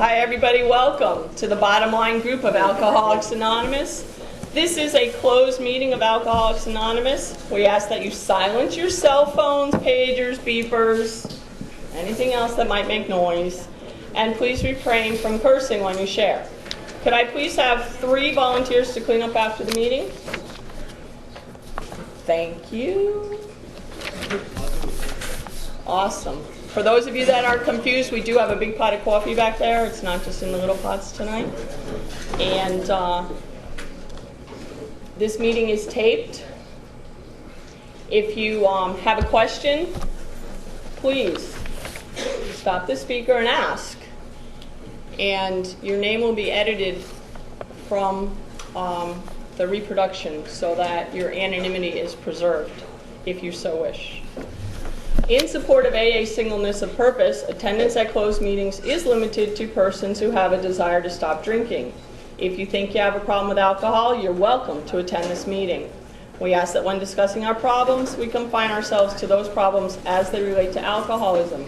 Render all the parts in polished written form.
Hi everybody, welcome to the Bottomline group of Alcoholics Anonymous. This is a closed meeting of Alcoholics Anonymous. We ask that you silence your cell phones, pagers, beepers, anything else that might make noise, and please refrain from cursing when you share. Could I please have 3 volunteers to clean up after the meeting? Thank you. Awesome. For those of you that are confused, we do have a big pot of coffee back there. It's not just in the little pots tonight. And this meeting is taped. If you have a question, please stop the speaker and ask. And your name will be edited from the reproduction so that your anonymity is preserved, if you so wish. In support of AA singleness of purpose, attendance at closed meetings is limited to persons who have a desire to stop drinking. If you think you have a problem with alcohol, you're welcome to attend this meeting. We ask that when discussing our problems, we confine ourselves to those problems as they relate to alcoholism.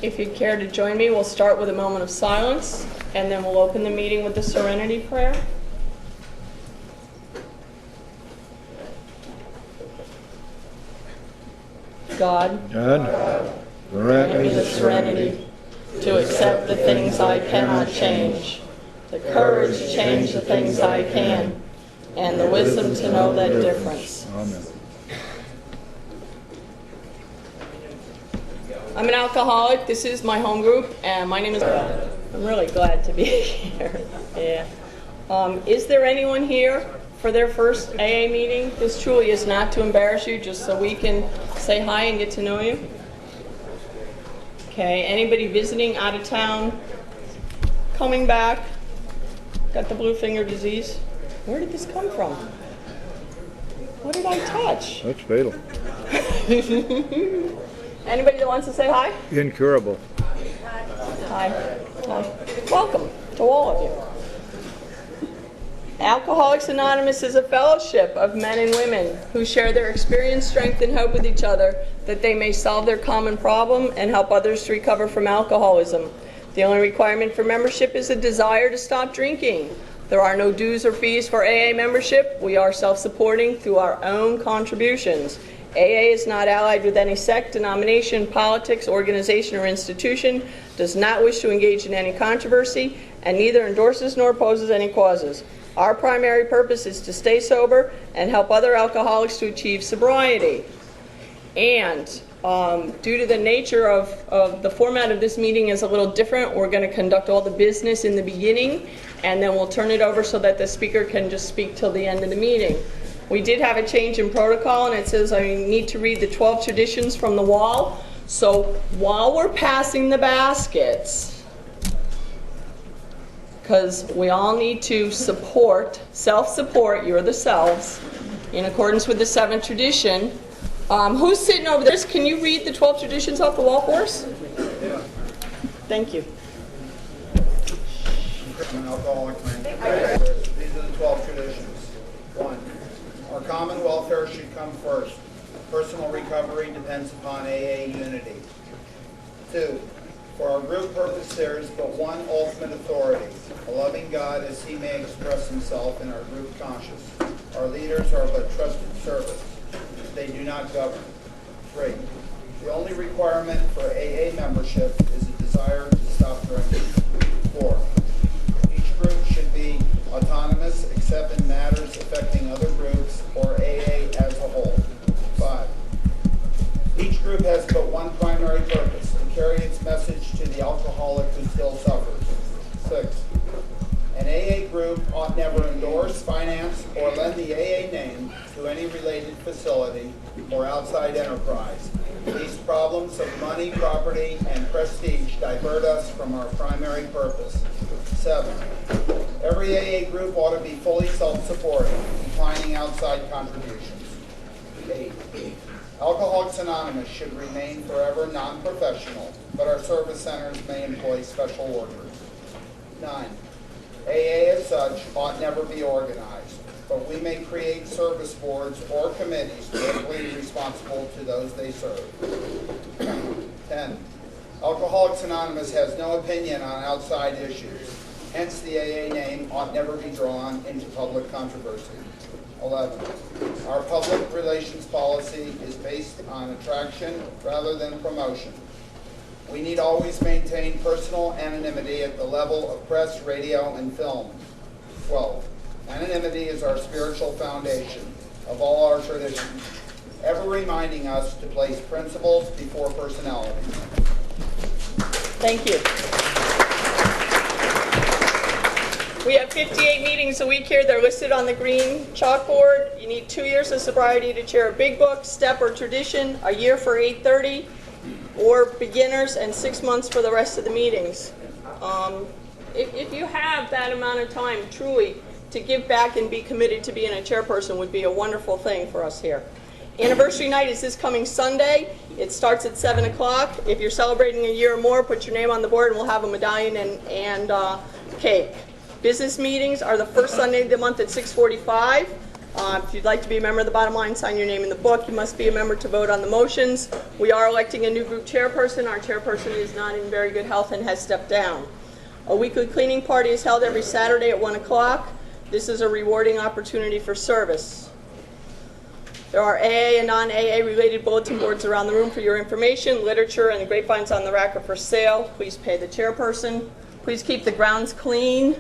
If you'd care to join me, we'll start with a moment of silence, and then we'll open the meeting with the Serenity Prayer. God, grant me the serenity to accept the things I cannot change, the courage to change the things I can, and the wisdom to know that difference. Amen. I'm an alcoholic. This is my home group, and my name is... I'm really glad to be here. Yeah. Is there anyone here for their first AA meeting? This truly is not to embarrass you, just so we can say hi and get to know you. Okay, anybody visiting out of town, coming back, got the blue finger disease? Where did this come from? What did I touch? That's fatal. Anybody that wants to say hi? Incurable. Hi. Hi. Welcome to all of you. Alcoholics Anonymous is a fellowship of men and women who share their experience, strength, and hope with each other that they may solve their common problem and help others to recover from alcoholism. The only requirement for membership is a desire to stop drinking. There are no dues or fees for AA membership. We are self-supporting through our own contributions. AA is not allied with any sect, denomination, politics, organization, or institution, does not wish to engage in any controversy, and neither endorses nor opposes any causes. Our primary purpose is to stay sober and help other alcoholics to achieve sobriety. And due to the nature of the format of this meeting is a little different, we're going to conduct all the business in the beginning, and then we'll turn it over so that the speaker can just speak till the end of the meeting. We did have a change in protocol, and it says I need to read the 12 traditions from the wall. So while we're passing the baskets, because we all need to support, self-support, you're the selves, in accordance with the 7th tradition. Who's sitting over there? Can you read the 12 traditions off the wall for us? Yeah. Thank you. I'm an alcoholic man. These are the 12 traditions. 1. Our common welfare should come first. Personal recovery depends upon AA unity. 2. For our group purpose, there is but one ultimate authority, a loving God as he may express himself in our group conscience. Our leaders are but trusted servants. They do not govern. 3. The only requirement for AA membership is a desire to stop drinking. 4. Each group should be autonomous except in matters affecting other groups or AA as a whole. 5. Each group has but one primary purpose, to carry its message to the alcoholic who still suffers. 6. An AA group ought never endorse, finance, or lend the AA name to any related facility or outside enterprise. These problems of money, property, and prestige divert us from our primary purpose. 7. Every AA group ought to be fully self-supporting, declining outside contributions. 8. Alcoholics Anonymous should remain forever non-professional, but our service centers may employ special workers. 9. AA as such ought never be organized, but we may create service boards or committees directly responsible to those they serve. 10. Alcoholics Anonymous has no opinion on outside issues. Hence, the AA name ought never be drawn into public controversy. 11. Our public relations policy is based on attraction rather than promotion. We need always maintain personal anonymity at the level of press, radio, and film. 12. Anonymity is our spiritual foundation of all our traditions, ever reminding us to place principles before personality. Thank you. We have 58 meetings a week here. They're listed on the green chalkboard. You need 2 years of sobriety to chair a big book, step, or tradition, a year for 830, or beginners, and 6 months for the rest of the meetings. If you have that amount of time, truly, to give back and be committed to being a chairperson would be a wonderful thing for us here. Anniversary night is this coming Sunday. It starts at 7 o'clock. If you're celebrating a year or more, put your name on the board and we'll have a medallion and cake. Business meetings are the first Sunday of the month at 6:45. If you'd like to be a member of the Bottomline, sign your name in the book. You must be a member to vote on the motions. We are electing a new group chairperson. Our chairperson is not in very good health and has stepped down. A weekly cleaning party is held every Saturday at 1 o'clock. This is a rewarding opportunity for service. There are AA and non-AA related bulletin boards around the room for your information. Literature and the grapevines on the rack are for sale. Please pay the chairperson. Please keep the grounds clean.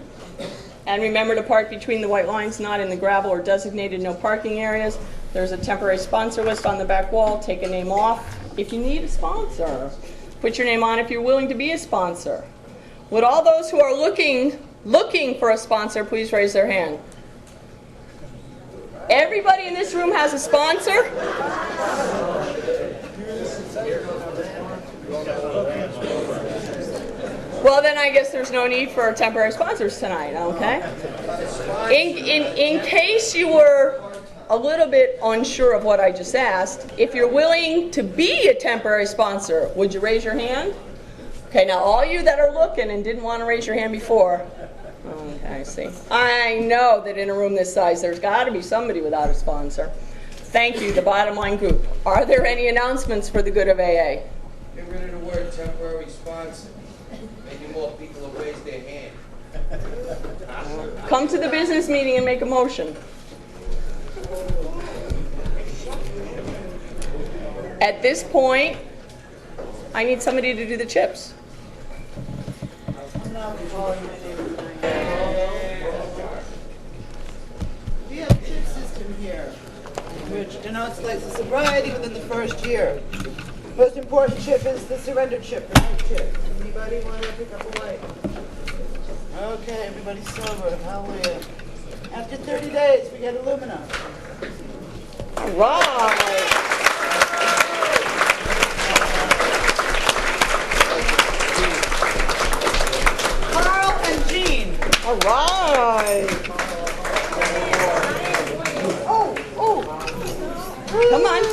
And remember to park between the white lines, not in the gravel or designated no parking areas. There's a temporary sponsor list on the back wall. Take a name off if you need a sponsor. Put your name on if you're willing to be a sponsor. Would all those who are looking for a sponsor please raise their hand? Everybody in this room has a sponsor? Well, then I guess there's no need for temporary sponsors tonight, okay? In case you were a little bit unsure of what I just asked, if you're willing to be a temporary sponsor, would you raise your hand? Okay, now all you that are looking and didn't want to raise your hand before, okay, I see. I know that in a room this size, there's got to be somebody without a sponsor. Thank you, the Bottomline group. Are there any announcements for the good of AA? Get rid of the word temporary sponsor. Maybe more people will raise their hand. Come to the business meeting and make a motion. At this point, I need somebody to do the chips. We have a chip system here, which denotes like the sobriety within the first year. Most important chip is the surrender chip, the white chip. Anybody want to pick up a white? Okay, everybody's sober. Hallelujah. After 30 days, we get aluminum. All right. Carl and Jean. All right. Oh. Come on.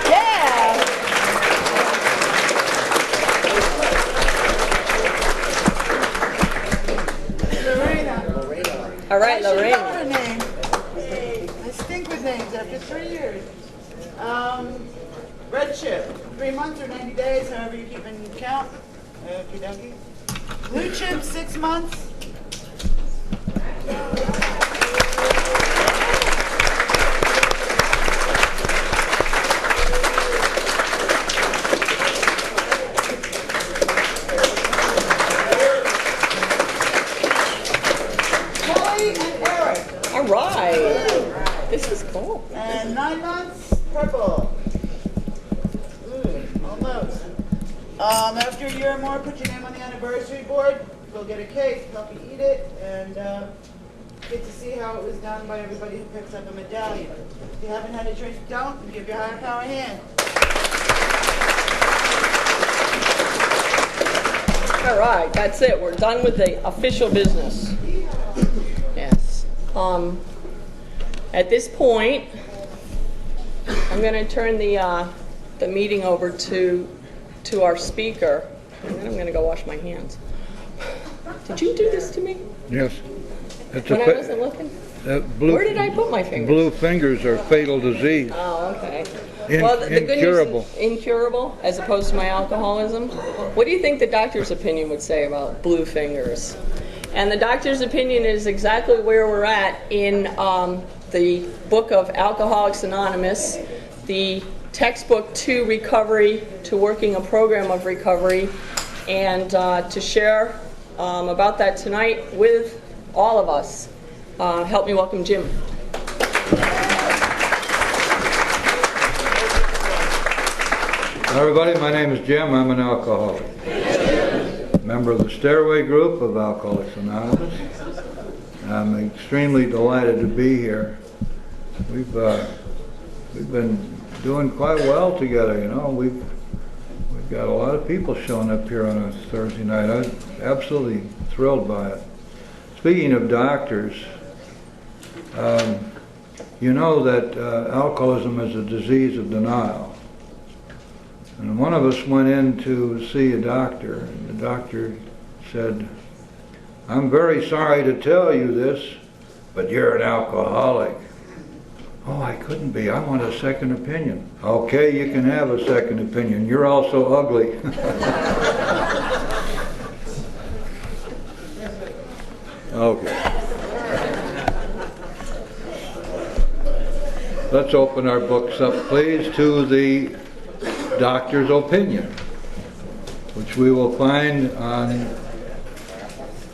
Yeah. All right, Lorraine. I should know her name. I stink with names after 3 years. Red chip, 3 months or 90 days, however you keep in count. Okie dokie. Blue chip, 6 months. All right. This is cool. And 9 months, purple. Almost. After a year or more, put your name on the anniversary board. Go get a cake, help you eat it, and get to see how it was done by everybody who picks up a medallion. If you haven't had a drink, don't, and give your higher power a hand. All right, that's it. We're done with the official business. Yes. At this point, I'm going to turn the meeting over to our speaker, and then I'm going to go wash my hands. Did you do this to me Yes. It's when I a, wasn't looking? Where did I put my fingers? Blue fingers are fatal disease. Oh, okay. Well, the good Incurable. news is incurable as opposed to my alcoholism. What do you think the doctor's opinion would say about blue fingers? And the doctor's opinion is exactly where we're at in the book of Alcoholics Anonymous, the textbook to recovery, to working a program of recovery, and to share about that tonight with all of us. Help me welcome Jim. Hi everybody, my name is Jim. I'm an alcoholic. Member of the Stairway group of Alcoholics Anonymous. I'm extremely delighted to be here. We've been doing quite well together, you know. We've got a lot of people showing up here on a Thursday night. I'm absolutely thrilled by it. Speaking of doctors, you know that alcoholism is a disease of denial. And one of us went in to see a doctor, and the doctor said, "I'm very sorry to tell you this, but you're an alcoholic." "Oh, I couldn't be. I want a second opinion." "Okay, you can have a second opinion. You're also ugly." Okay. Let's open our books up, please, to the doctor's opinion, which we will find on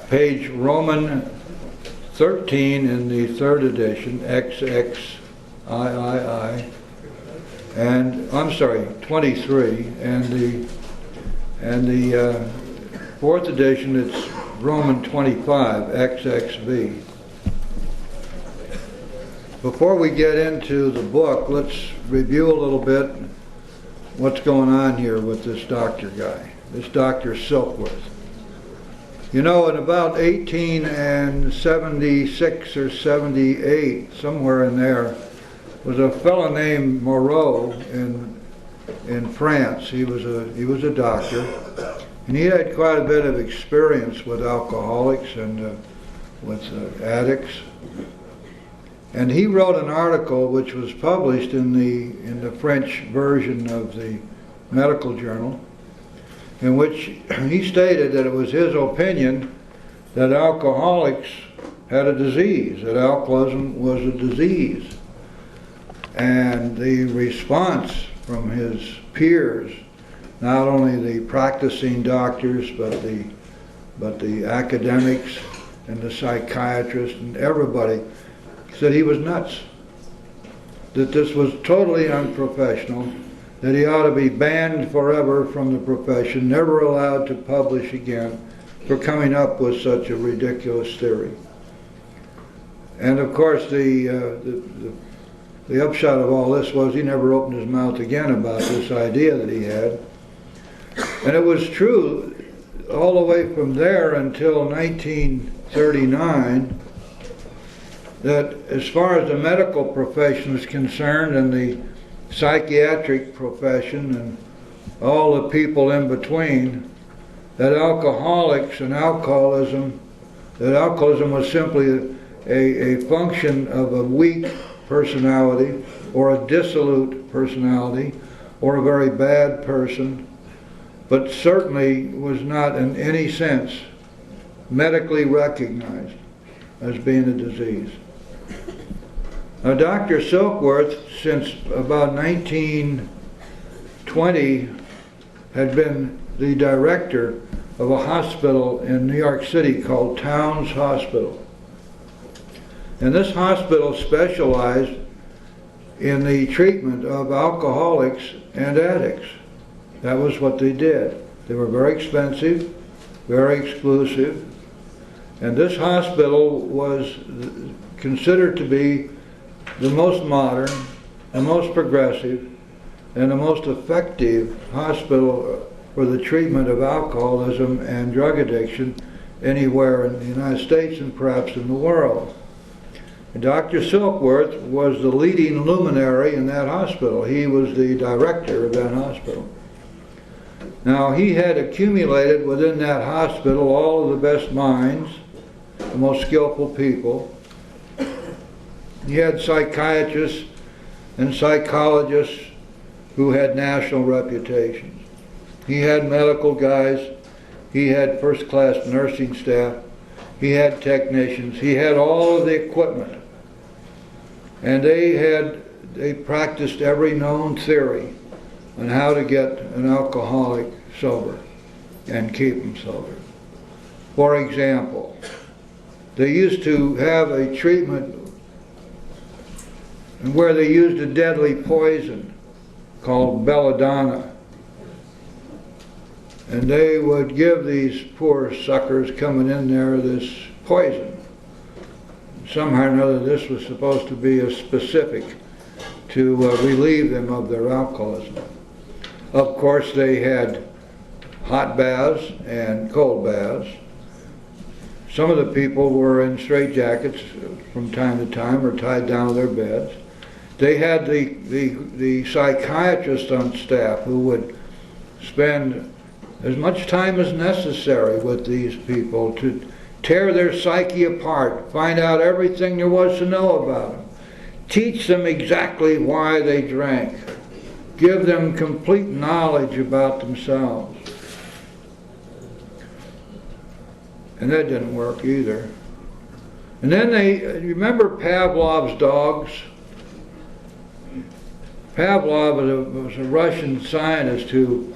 page Roman 13 in the third edition, XXIII, and I'm sorry, 23, and the fourth edition, it's Roman 25, XXV. Before we get into the book, let's review a little bit what's going on here with this doctor guy, this Dr. Silkworth. You know, in about 1876 or 78, somewhere in there, was a fellow named Moreau in France. He was a doctor, and he had quite a bit of experience with alcoholics and with addicts. And he wrote an article which was published in the French version of the medical journal, in which he stated that it was his opinion that alcoholics had a disease, that alcoholism was a disease. And the response from his peers, not only the practicing doctors, but the academics and the psychiatrists and everybody, said he was nuts, that this was totally unprofessional, that he ought to be banned forever from the profession, never allowed to publish again for coming up with such a ridiculous theory. And of course the upshot of all this was he never opened his mouth again about this idea that he had. And it was true all the way from there until 1939, that as far as the medical profession is concerned and the psychiatric profession and all the people in between, that alcoholics and alcoholism was simply a function of a weak personality or a dissolute personality or a very bad person, but certainly was not in any sense medically recognized as being a disease. Now, Dr. Silkworth, since about 1920, had been the director of a hospital in New York City called Towns Hospital. And this hospital specialized in the treatment of alcoholics and addicts. That was what they did. They were very expensive, very exclusive, and this hospital was considered to be the most modern, the most progressive, and the most effective hospital for the treatment of alcoholism and drug addiction anywhere in the United States and perhaps in the world. And Dr. Silkworth was the leading luminary in that hospital. He was the director of that hospital. Now, he had accumulated within that hospital all of the best minds, the most skillful people, He had psychiatrists and psychologists who had national reputations. He had medical guys. He had first-class nursing staff. He had technicians. He had all of the equipment. And they practiced every known theory on how to get an alcoholic sober and keep him sober. For example, they used to have a treatment where they used a deadly poison called belladonna. And they would give these poor suckers coming in there this poison. Somehow or another this was supposed to be a specific to relieve them of their alcoholism. Of course they had hot baths and cold baths. Some of the people were in straitjackets from time to time or tied down to their beds. They had the psychiatrist on staff who would spend as much time as necessary with these people to tear their psyche apart, find out everything there was to know about them, teach them exactly why they drank, give them complete knowledge about themselves. And that didn't work either. And then you remember Pavlov's dogs? Pavlov was a Russian scientist who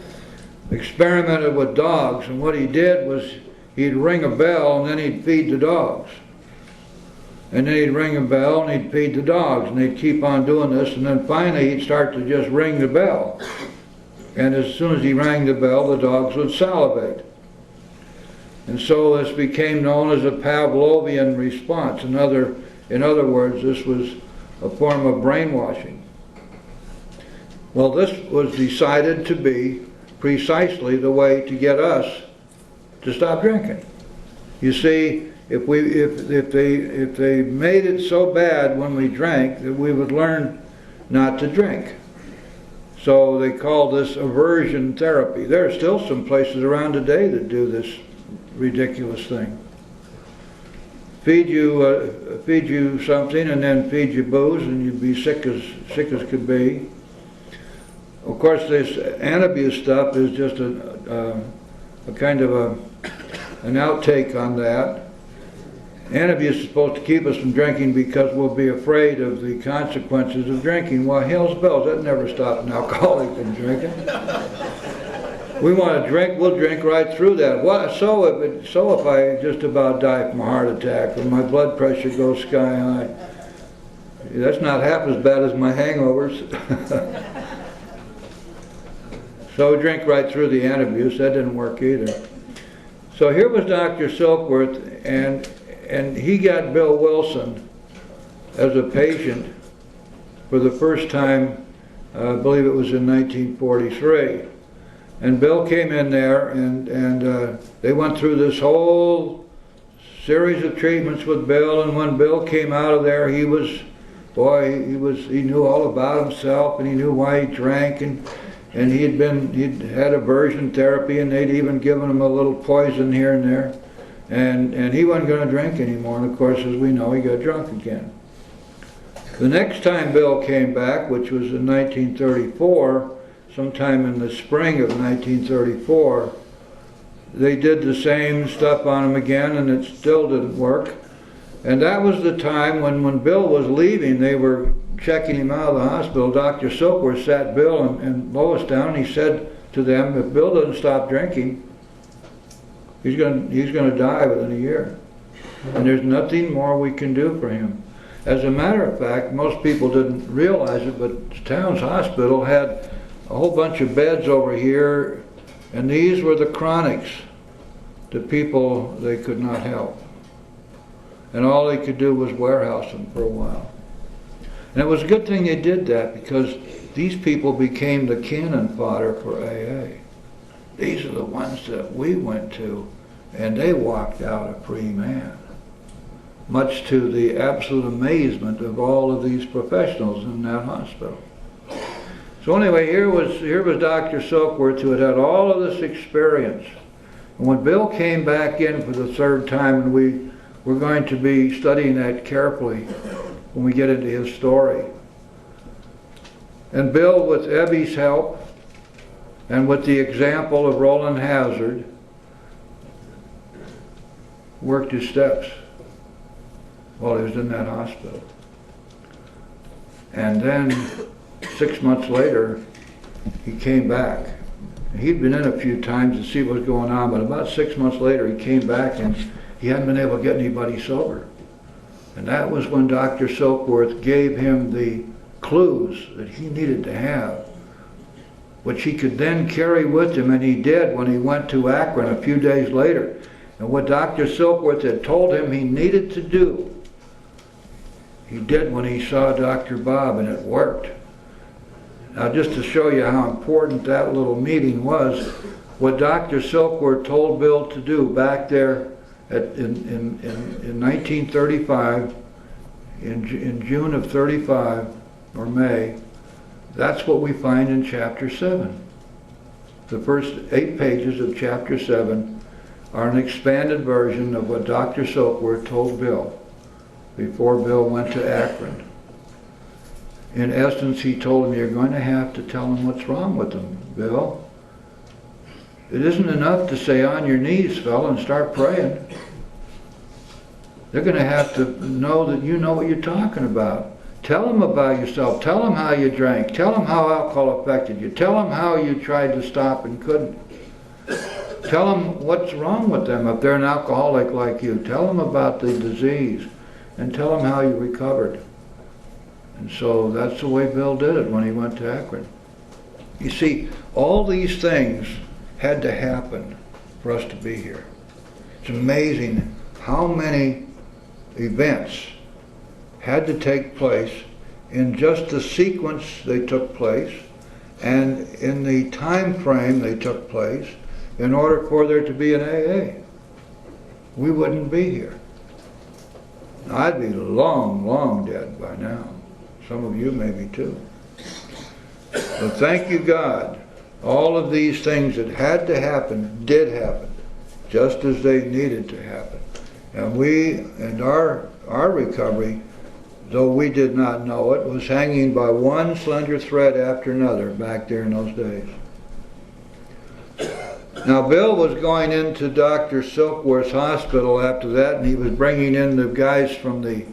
experimented with dogs, and what he did was he'd ring a bell and then he'd feed the dogs. And then he'd ring a bell and he'd feed the dogs, and they'd keep on doing this, and then finally he'd start to just ring the bell. And as soon as he rang the bell, the dogs would salivate. And so this became known as a Pavlovian response. In other words, this was a form of brainwashing. Well, this was decided to be precisely the way to get us to stop drinking. You see, if they made it so bad when we drank that we would learn not to drink. So they call this aversion therapy. There are still some places around today that do this ridiculous thing. Feed you something and then feed you booze, and you'd be sick as could be. Of course, this antabuse stuff is just a kind of an outtake on that. Antabuse is supposed to keep us from drinking because we'll be afraid of the consequences of drinking. Well, hell's bells, that never stopped an alcoholic from drinking. We want to drink, we'll drink right through that. So if I just about die from a heart attack and my blood pressure goes sky high, that's not half as bad as my hangovers. So drink right through the antabuse. That didn't work either. So here was Dr. Silkworth, and he got Bill Wilson as a patient for the first time, I believe it was in 1943. And Bill came in there, and they went through this whole series of treatments with Bill. And when Bill came out of there, he knew all about himself, and he knew why he drank, and he'd had aversion therapy, and they'd even given him a little poison here and there, and he wasn't going to drink anymore. And of course, as we know, he got drunk again. The next time Bill came back, which was in 1934, sometime in the spring of 1934, they did the same stuff on him again, and it still didn't work. And that was the time when Bill was leaving, they were checking him out of the hospital. Dr. Silkworth sat Bill and Lois down, and he said to them, if Bill doesn't stop drinking, he's going to die within a year. And there's nothing more we can do for him. As a matter of fact, most people didn't realize it, but Towns Hospital had a whole bunch of beds over here, and these were the chronics, the people they could not help. And all they could do was warehouse them for a while. And it was a good thing they did that, because these people became the cannon fodder for AA. These are the ones that we went to, and they walked out a free man, much to the absolute amazement of all of these professionals in that hospital. So anyway, here was Dr. Silkworth, who had had all of this experience. And when Bill came back in for the third time, and we were going to be studying that carefully, when we get into his story. And Bill, with Ebby's help, and with the example of Roland Hazard, worked his steps while he was in that hospital. And then 6 months later, he came back. He'd been in a few times to see what was going on, but about 6 months later he came back and he hadn't been able to get anybody sober. And that was when Dr. Silkworth gave him the clues that he needed to have, which he could then carry with him, and he did when he went to Akron a few days later. And what Dr. Silkworth had told him he needed to do, he did when he saw Dr. Bob, and it worked. Now, just to show you how important that little meeting was, what Dr. Silkworth told Bill to do back there in 1935, in June of 35, or May, that's what we find in chapter 7. The first 8 pages of chapter 7 are an expanded version of what Dr. Silkworth told Bill before Bill went to Akron. In essence, he told him, you're going to have to tell him what's wrong with him, Bill. It isn't enough to say on your knees, fella, and start praying. They're going to have to know that you know what you're talking about. Tell them about yourself. Tell them how you drank. Tell them how alcohol affected you. Tell them how you tried to stop and couldn't. Tell them what's wrong with them if they're an alcoholic like you. Tell them about the disease and tell them how you recovered. And so that's the way Bill did it when he went to Akron. You see, all these things had to happen for us to be here. It's amazing how many events had to take place in just the sequence they took place and in the time frame they took place in order for there to be an AA. We wouldn't be here. I'd be long, long dead by now. Some of you maybe too. But thank you God, all of these things that had to happen did happen, just as they needed to happen. And we, and our recovery, though we did not know it, was hanging by one slender thread after another back there in those days. Now Bill was going into Dr. Silkworth's hospital after that, and he was bringing in the guys from the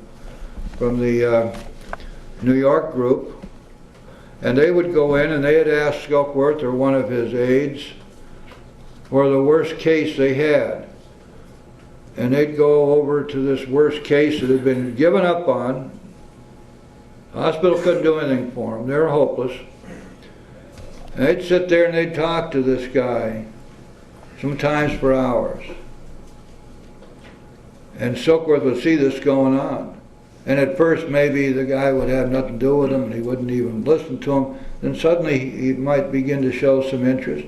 New York group, and they would go in and they had asked Silkworth or one of his aides for the worst case they had. And they'd go over to this worst case that had been given up on. The hospital couldn't do anything for them. They were hopeless. And they'd sit there and they'd talk to this guy, sometimes for hours. And Silkworth would see this going on. And at first maybe the guy would have nothing to do with him and he wouldn't even listen to him. Then suddenly he might begin to show some interest.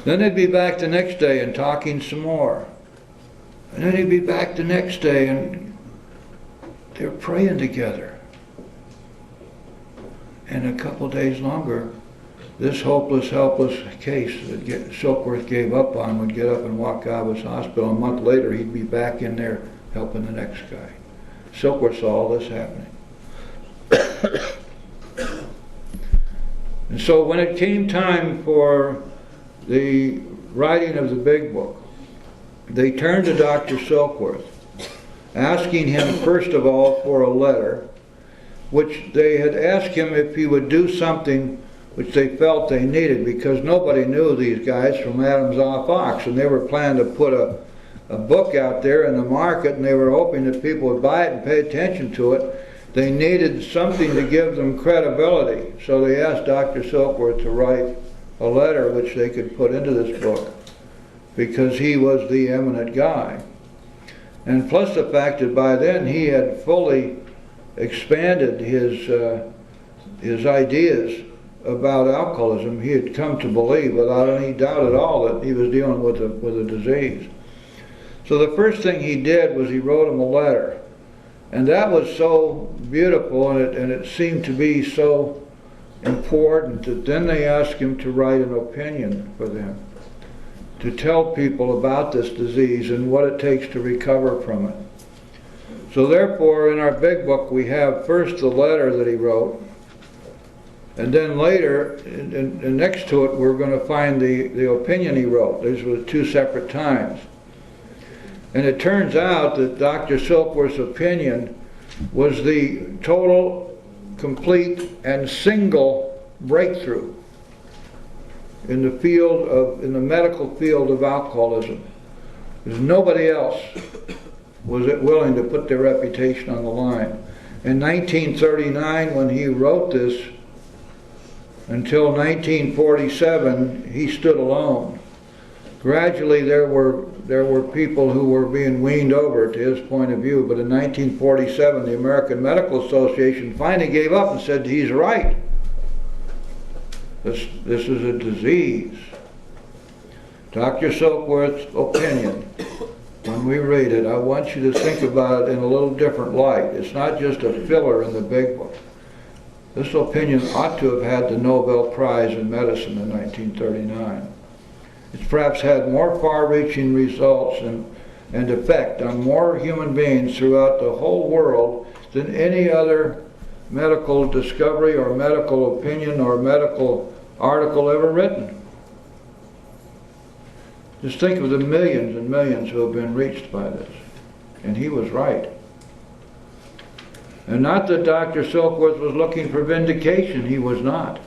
Then they'd be back the next day and talking some more. And then he'd be back the next day and they're praying together. And a couple days longer, this hopeless, helpless case that Silkworth gave up on would get up and walk out of his hospital. A month later, he'd be back in there helping the next guy. Silkworth saw all this happening. And so when it came time for the writing of the big book, they turned to Dr. Silkworth, asking him first of all for a letter, which they had asked him if he would do something which they felt they needed, because nobody knew these guys from Adams off Ox, and they were planning to put a book out there in the market, and they were hoping that people would buy it and pay attention to it. They needed something to give them credibility, so they asked Dr. Silkworth to write a letter which they could put into this book, because he was the eminent guy. And plus the fact that by then he had fully expanded his ideas about alcoholism. He had come to believe without any doubt at all that he was dealing with a disease. So the first thing he did was he wrote him a letter. And that was so beautiful, and it seemed to be so important that then they asked him to write an opinion for them, to tell people about this disease and what it takes to recover from it. So therefore, in our big book, we have first the letter that he wrote, and then later, and next to it, we're going to find the opinion he wrote. These were two separate times. And it turns out that Dr. Silkworth's opinion was the total, complete, and single breakthrough in the field of, in the medical field of alcoholism. There's nobody else was willing to put their reputation on the line. In 1939, when he wrote this, until 1947, he stood alone. Gradually, there were people who were being weaned over to his point of view, but in 1947, the American Medical Association finally gave up and said, he's right. This is a disease. Dr. Silkworth's opinion, when we read it, I want you to think about it in a little different light. It's not just a filler in the big book. This opinion ought to have had the Nobel Prize in Medicine in 1939. It's perhaps had more far-reaching results and effect on more human beings throughout the whole world than any other medical discovery or medical opinion or medical article ever written. Just think of the millions and millions who have been reached by this. And he was right. And not that Dr. Silkworth was looking for vindication, he was not.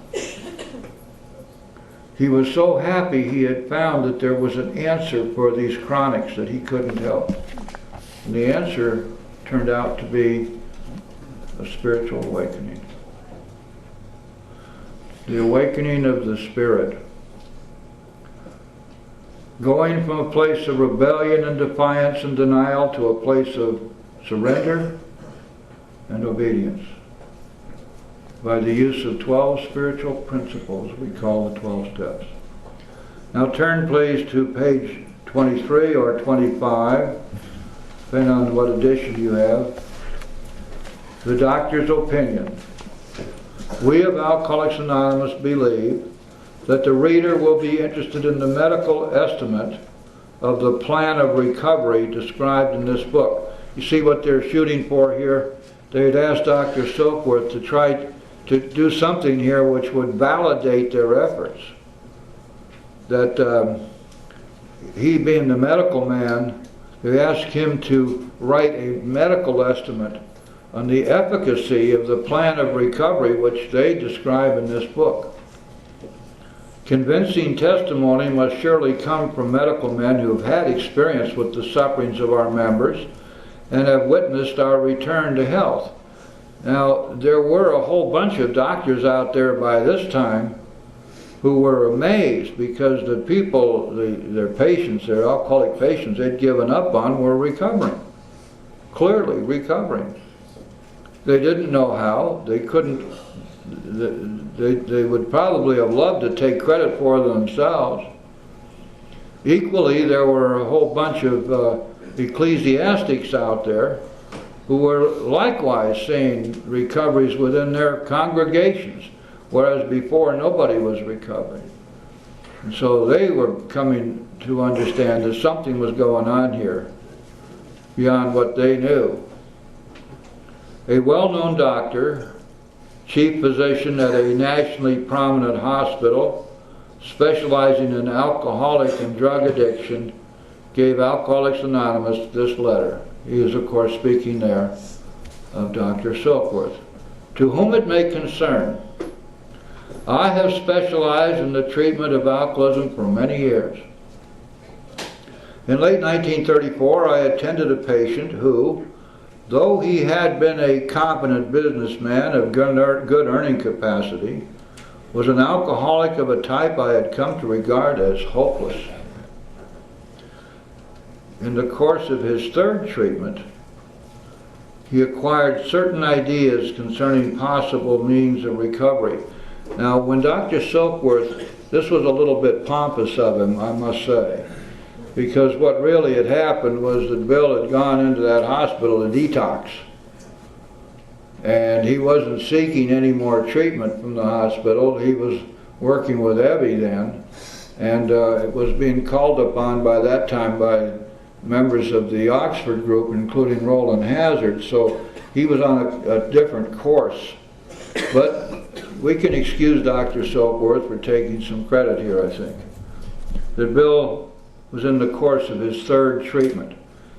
He was so happy he had found that there was an answer for these chronics that he couldn't help. And the answer turned out to be a spiritual awakening. The awakening of the spirit. Going from a place of rebellion and defiance and denial to a place of surrender and obedience by the use of 12 spiritual principles we call the 12 steps. Now turn please to page 23 or 25, depending on what edition you have. The doctor's opinion. We of Alcoholics Anonymous believe that the reader will be interested in the medical estimate of the plan of recovery described in this book. You see what they're shooting for here? They had asked Dr. Silkworth to try to do something here which would validate their efforts. That he being the medical man, they asked him to write a medical estimate on the efficacy of the plan of recovery which they describe in this book. Convincing testimony must surely come from medical men who have had experience with the sufferings of our members and have witnessed our return to health. Now, there were a whole bunch of doctors out there by this time who were amazed because the people, their patients, their alcoholic patients they'd given up on were recovering, clearly recovering. They didn't know how, they couldn't, they would probably have loved to take credit for themselves. Equally, there were a whole bunch of ecclesiastics out there who were likewise seeing recoveries within their congregations, whereas before nobody was recovering. And so they were coming to understand that something was going on here beyond what they knew. A well-known doctor, chief physician at a nationally prominent hospital, specializing in alcoholic and drug addiction, gave Alcoholics Anonymous this letter. He is, of course, speaking there of Dr. Silkworth. To whom it may concern, I have specialized in the treatment of alcoholism for many years. In late 1934, I attended a patient who, though he had been a competent businessman of good earning capacity, was an alcoholic of a type I had come to regard as hopeless. In the course of his third treatment, he acquired certain ideas concerning possible means of recovery. Now, when Dr. Silkworth, this was a little bit pompous of him, I must say, because what really had happened was that Bill had gone into that hospital to detox. And he wasn't seeking any more treatment from the hospital. He was working with Evie then, and it was being called upon by that time by members of the Oxford group, including Roland Hazard, so he was on a different course. But we can excuse Dr. Silkworth for taking some credit here, I think. That Bill was in the course of his third treatment.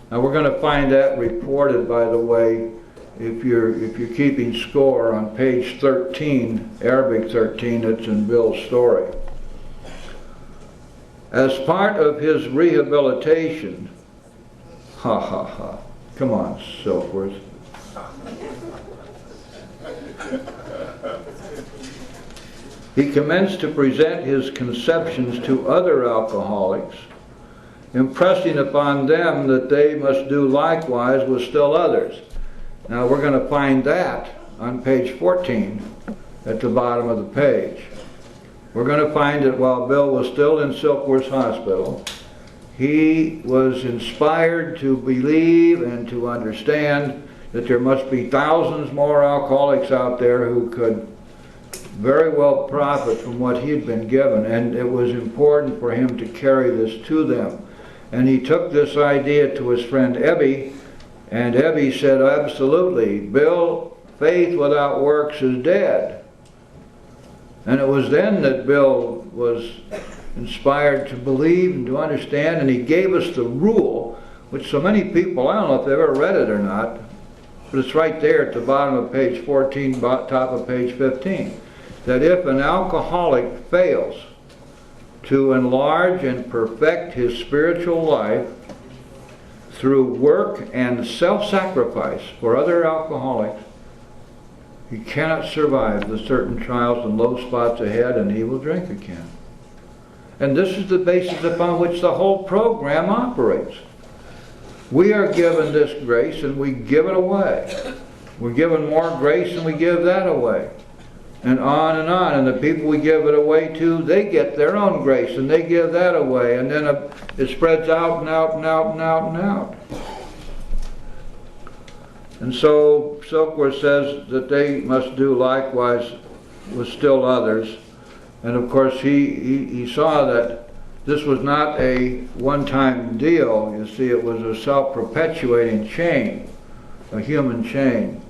Now we're going to find that reported, by the way, if you're keeping score, on page 13, Arabic 13, it's in Bill's story. As part of his rehabilitation, ha ha ha, come on, Silkworth. He commenced to present his conceptions to other alcoholics, impressing upon them that they must do likewise with still others. Now we're going to find that on page 14 at the bottom of the page. We're going to find that while Bill was still in Silkworth's hospital, he was inspired to believe and to understand that there must be thousands more alcoholics out there who could very well profit from what he'd been given, and it was important for him to carry this to them. And he took this idea to his friend Ebby, and Ebby said, absolutely, Bill, faith without works is dead. And it was then that Bill was inspired to believe and to understand, and he gave us the rule, which so many people, I don't know if they've ever read it or not, but it's right there at the bottom of page 14, top of page 15, that if an alcoholic fails to enlarge and perfect his spiritual life through work and self-sacrifice for other alcoholics, he cannot survive the certain trials and low spots ahead, and he will drink again. And this is the basis upon which the whole program operates. We are given this grace and we give it away. We're given more grace and we give that away. And on and on. And the people we give it away to, they get their own grace and they give that away. And then it spreads out and out and out and out and out. And so Silkworth says that they must do likewise with still others. And of course he saw that this was not a one-time deal. You see, it was a self-perpetuating chain, a human chain.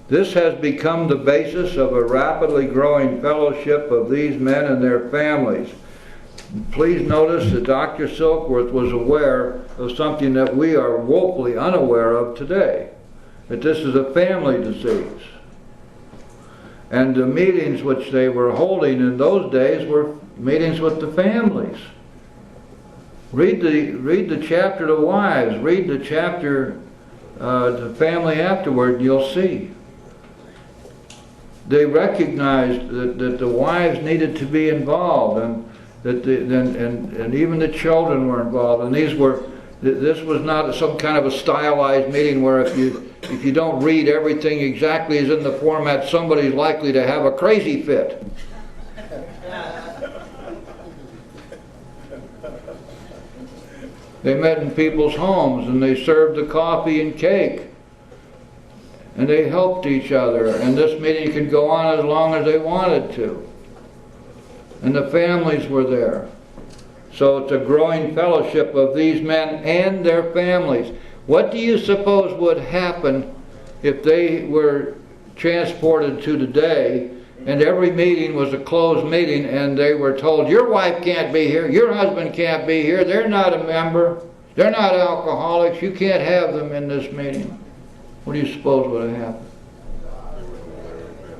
This has become the basis of a rapidly growing fellowship of these men and their families. Please notice that Dr. Silkworth was aware of something that we are woefully unaware of today, that this is a family disease. And the meetings which they were holding in those days were meetings with the families. Read the chapter to wives, read the chapter to family afterward, and you'll see. They recognized that the wives needed to be involved, and that and even the children were involved. And this was not some kind of a stylized meeting where if you don't read everything exactly as in the format, somebody's likely to have a crazy fit. They met in people's homes and they served the coffee and cake. And they helped each other, and this meeting could go on as long as they wanted to. And the families were there. So it's a growing fellowship of these men and their families. What do you suppose would happen if they were transported to today and every meeting was a closed meeting and they were told, your wife can't be here, your husband can't be here, they're not a member, they're not alcoholics, you can't have them in this meeting? What do you suppose would have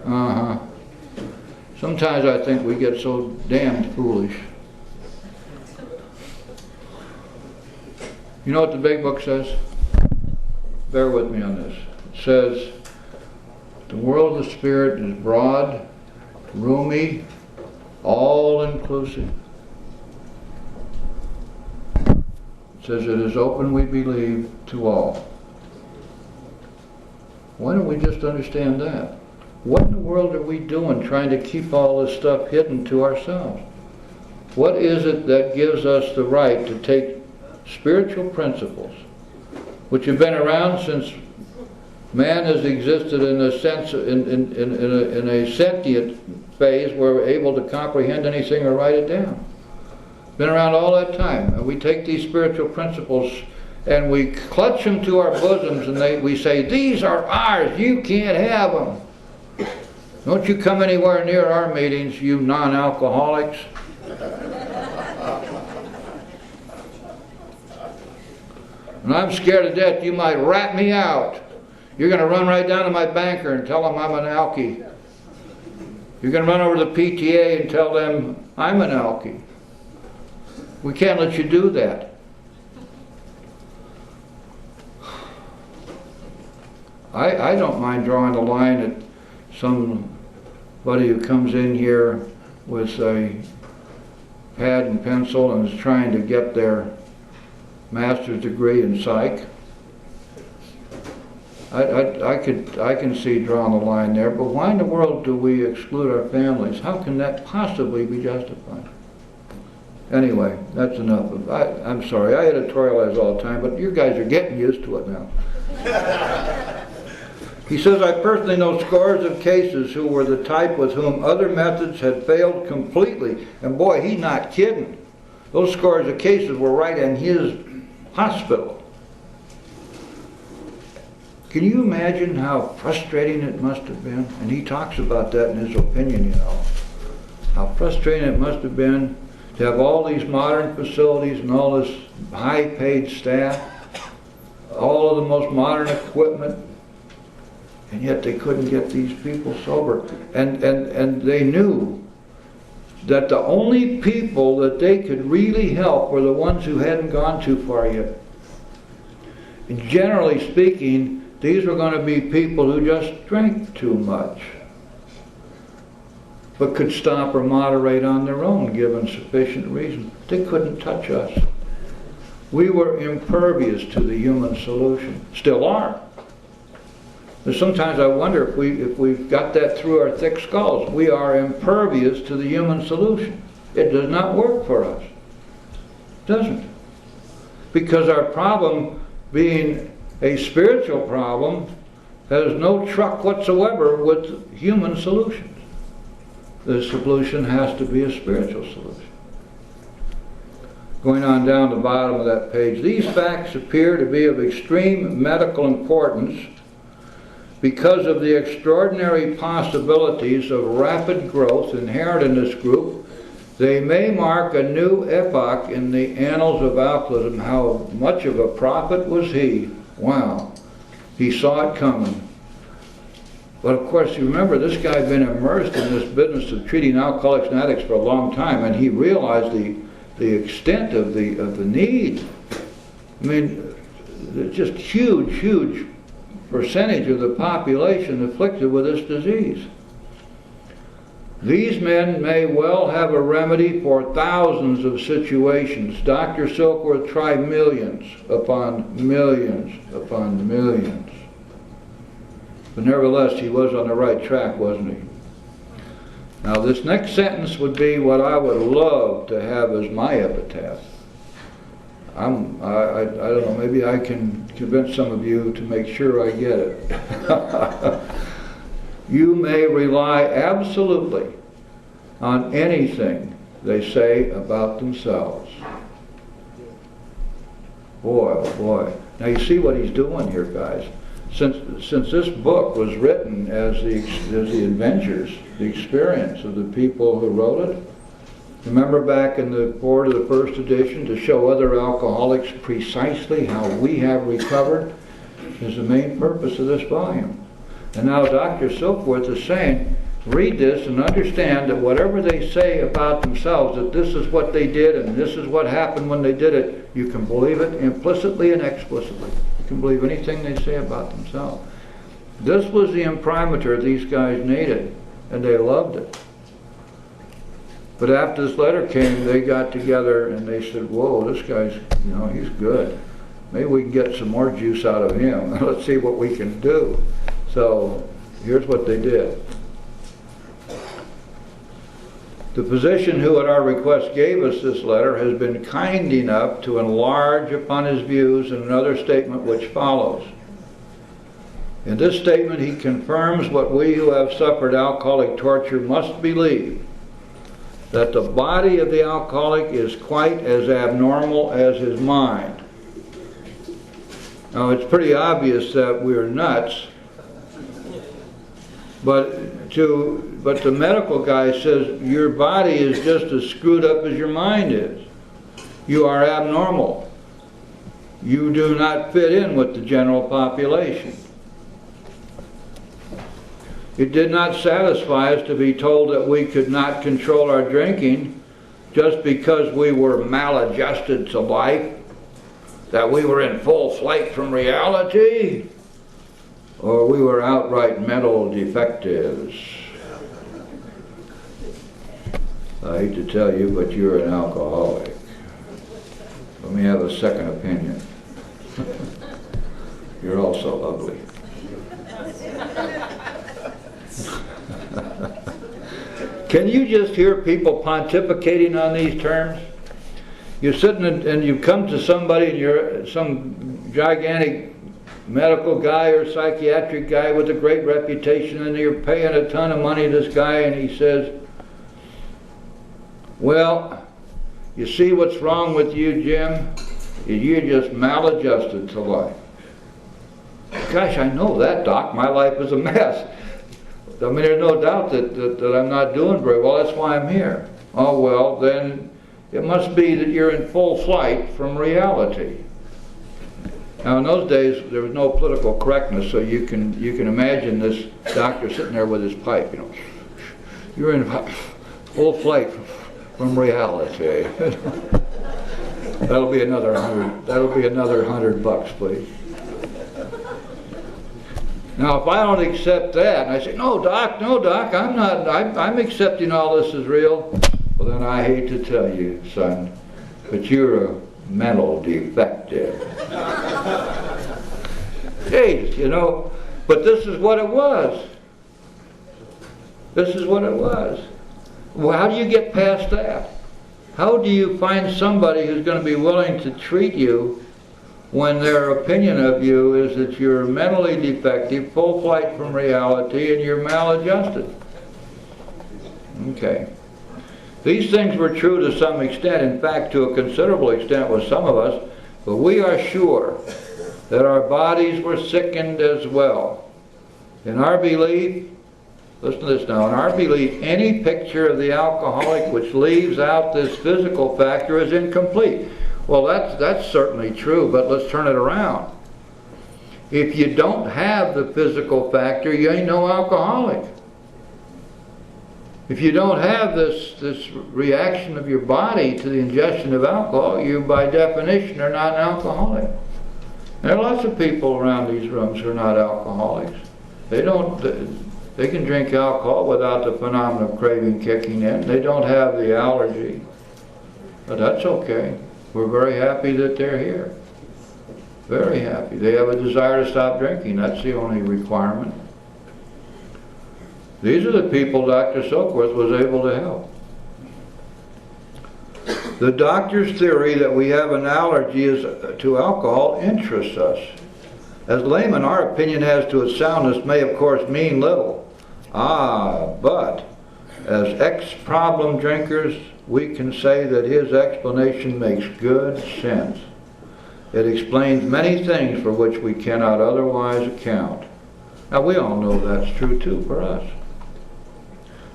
happened? Sometimes I think we get so damned foolish. You know what the big book says? Bear with me on this. It says, the world of the Spirit is broad, roomy, all-inclusive. It says it is open, we believe, to all. Why don't we just understand that? What in the world are we doing trying to keep all this stuff hidden to ourselves? What is it that gives us the right to take spiritual principles, which have been around since man has existed in a sense, in a sentient phase where we're able to comprehend anything or write it down? Been around all that time. And we take these spiritual principles and we clutch them to our bosoms, and we say, these are ours, you can't have them. Don't you come anywhere near our meetings, you non-alcoholics. And I'm scared to death you might rat me out. You're going to run right down to my banker and tell him I'm an alkie. You're going to run over to the PTA and tell them I'm an alkie. We can't let you do that. I don't mind drawing a line at somebody who comes in here with a pad and pencil and is trying to get their master's degree in psych. I can see drawing a line there, but why in the world do we exclude our families? How can that possibly be justified? Anyway, that's enough. I'm sorry, I editorialize all the time, but you guys are getting used to it now. He says, I personally know scores of cases who were the type with whom other methods had failed completely. And boy, he's not kidding. Those scores of cases were right in his hospital. Can you imagine how frustrating it must have been? And he talks about that in his opinion, you know. How frustrating it must have been to have all these modern facilities and all this high-paid staff, all of the most modern equipment, and yet they couldn't get these people sober. And they knew that the only people that they could really help were the ones who hadn't gone too far yet. And generally speaking, these were going to be people who just drank too much, but could stop or moderate on their own given sufficient reason. They couldn't touch us. We were impervious to the human solution. Still are. But sometimes I wonder if we've got that through our thick skulls. We are impervious to the human solution. It does not work for us. It doesn't. Because our problem, being a spiritual problem, has no truck whatsoever with human solutions. The solution has to be a spiritual solution. Going on down the bottom of that page, these facts appear to be of extreme medical importance because of the extraordinary possibilities of rapid growth inherent in this group. They may mark a new epoch in the annals of alcoholism. How much of a prophet was he? Wow. He saw it coming. But of course, you remember, this guy had been immersed in this business of treating alcoholics and addicts for a long time, and he realized the extent of the need. I mean, just huge percentage of the population afflicted with this disease. These men may well have a remedy for thousands of situations. Dr. Silkworth tried millions upon millions upon millions. But nevertheless, he was on the right track, wasn't he? Now, this next sentence would be what I would love to have as my epitaph. I don't know, maybe I can convince some of you to make sure I get it. You may rely absolutely on anything they say about themselves. Boy, oh boy. Now you see what he's doing here, guys. Since this book was written as the adventures, the experience of the people who wrote it, remember back in the board of the first edition, to show other alcoholics precisely how we have recovered is the main purpose of this volume. And now Dr. Silkworth is saying, read this and understand that whatever they say about themselves, that this is what they did and this is what happened when they did it, you can believe it implicitly and explicitly. You can believe anything they say about themselves. This was the imprimatur these guys needed, and they loved it. But after this letter came, they got together and they said, whoa, this guy's, he's good. Maybe we can get some more juice out of him. Let's see what we can do. So here's what they did. The physician who at our request gave us this letter has been kind enough to enlarge upon his views in another statement which follows. In this statement he confirms what we who have suffered alcoholic torture must believe, that the body of the alcoholic is quite as abnormal as his mind. Now, it's pretty obvious that we're nuts, but the medical guy says your body is just as screwed up as your mind is. You are abnormal. You do not fit in with the general population. It did not satisfy us to be told that we could not control our drinking just because we were maladjusted to life, that we were in full flight from reality, or we were outright mental defectives. I hate to tell you, but you're an alcoholic. Let me have a second opinion. You're also ugly. Can you just hear people pontificating on these terms? You're sitting and you come to somebody and you're some gigantic medical guy or psychiatric guy with a great reputation, and you're paying a ton of money to this guy, and he says, well, you see what's wrong with you, Jim? You're just maladjusted to life. Gosh, I know that, Doc. My life is a mess. I mean, there's no doubt that I'm not doing very well. That's why I'm here. Oh, well, then it must be that you're in full flight from reality. Now, in those days, there was no political correctness, so you can imagine this doctor sitting there with his pipe, you know. You're in full flight from reality. That'll be another $100, please. Now, if I don't accept that, and I say, no, Doc, I'm accepting all this as real, well, then I hate to tell you, son, but you're a mental defective. Jeez, you know, but this is what it was. This is what it was. Well, how do you get past that? How do you find somebody who's going to be willing to treat you when their opinion of you is that you're mentally defective, full flight from reality, and you're maladjusted? Okay. These things were true to some extent, in fact to a considerable extent with some of us, but we are sure that our bodies were sickened as well. In our belief, listen to this now, in our belief, any picture of the alcoholic which leaves out this physical factor is incomplete. Well, that's certainly true, but let's turn it around. If you don't have the physical factor, you ain't no alcoholic. If you don't have this reaction of your body to the ingestion of alcohol, you by definition are not an alcoholic. There are lots of people around these rooms who are not alcoholics. They can drink alcohol without the phenomenon of craving kicking in. They don't have the allergy. But that's okay. We're very happy that they're here. Very happy. They have a desire to stop drinking. That's the only requirement. These are the people Dr. Silkworth was able to help. The doctor's theory that we have an allergy to alcohol interests us. As laymen, our opinion as to its soundness may of course mean little. But as ex-problem drinkers, we can say that his explanation makes good sense. It explains many things for which we cannot otherwise account. Now we all know that's true too for us.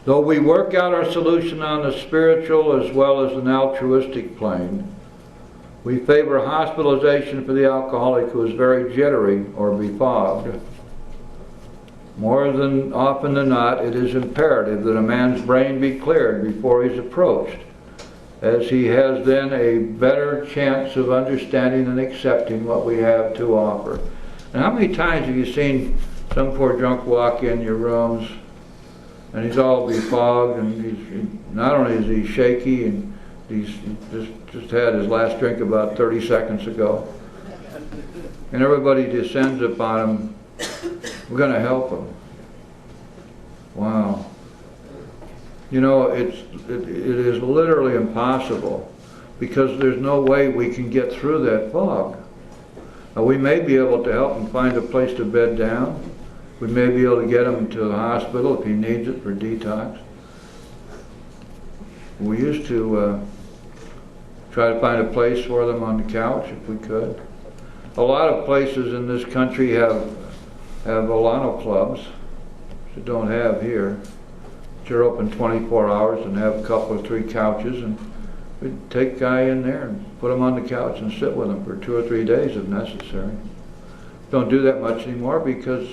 Though we work out our solution on the spiritual as well as an altruistic plane, we favor hospitalization for the alcoholic who is very jittery or befogged. More than often than not, it is imperative that a man's brain be cleared before he's approached, as he has then a better chance of understanding and accepting what we have to offer. And how many times have you seen some poor drunk walk in your rooms and he's all befogged, and not only is he shaky, and he's just had his last drink about 30 seconds ago, and everybody descends upon him, we're going to help him. Wow. You know, it is literally impossible, because there's no way we can get through that fog. Now, we may be able to help him find a place to bed down. We may be able to get him to the hospital if he needs it for detox. We used to try to find a place for them on the couch if we could. A lot of places in this country have Alano clubs that don't have here. You're open 24 hours and have a couple or 3 couches, and we'd take a guy in there and put him on the couch and sit with him for 2 or 3 days if necessary. Don't do that much anymore because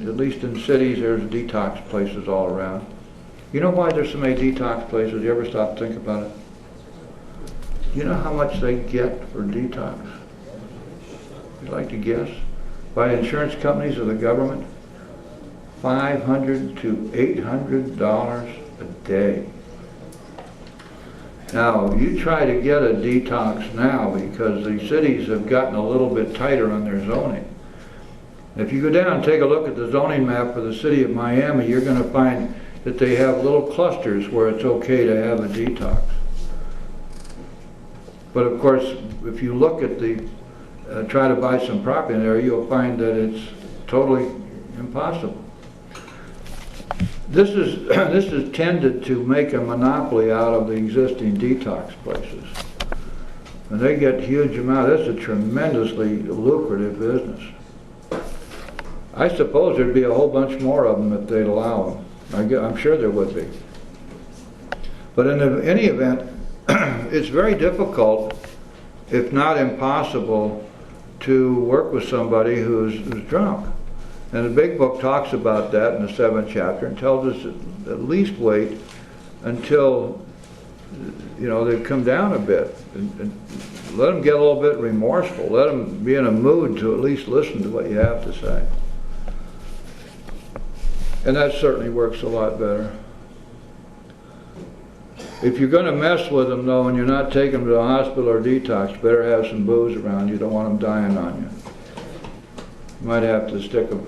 at least in cities there's detox places all around. You know why there's so many detox places? You ever stop to think about it? You know how much they get for detox? You'd like to guess? By insurance companies or the government? $500 to $800 a day. Now, you try to get a detox now because the cities have gotten a little bit tighter on their zoning. If you go down and take a look at the zoning map for the city of Miami, you're going to find that they have little clusters where it's okay to have a detox. But of course, if you look at the, try to buy some property in there, you'll find that it's totally impossible. This is tended to make a monopoly out of the existing detox places. And they get huge amounts. That's a tremendously lucrative business. I suppose there'd be a whole bunch more of them if they'd allow them. I'm sure there would be. But in any event, it's very difficult, if not impossible, to work with somebody who's drunk. And the big book talks about that in the 7th chapter and tells us to at least wait until, you know, they've come down a bit. And let them get a little bit remorseful. Let them be in a mood to at least listen to what you have to say. And that certainly works a lot better. If you're going to mess with them, though, and you're not taking them to the hospital or detox, you better have some booze around. You don't want them dying on you. You might have to stick a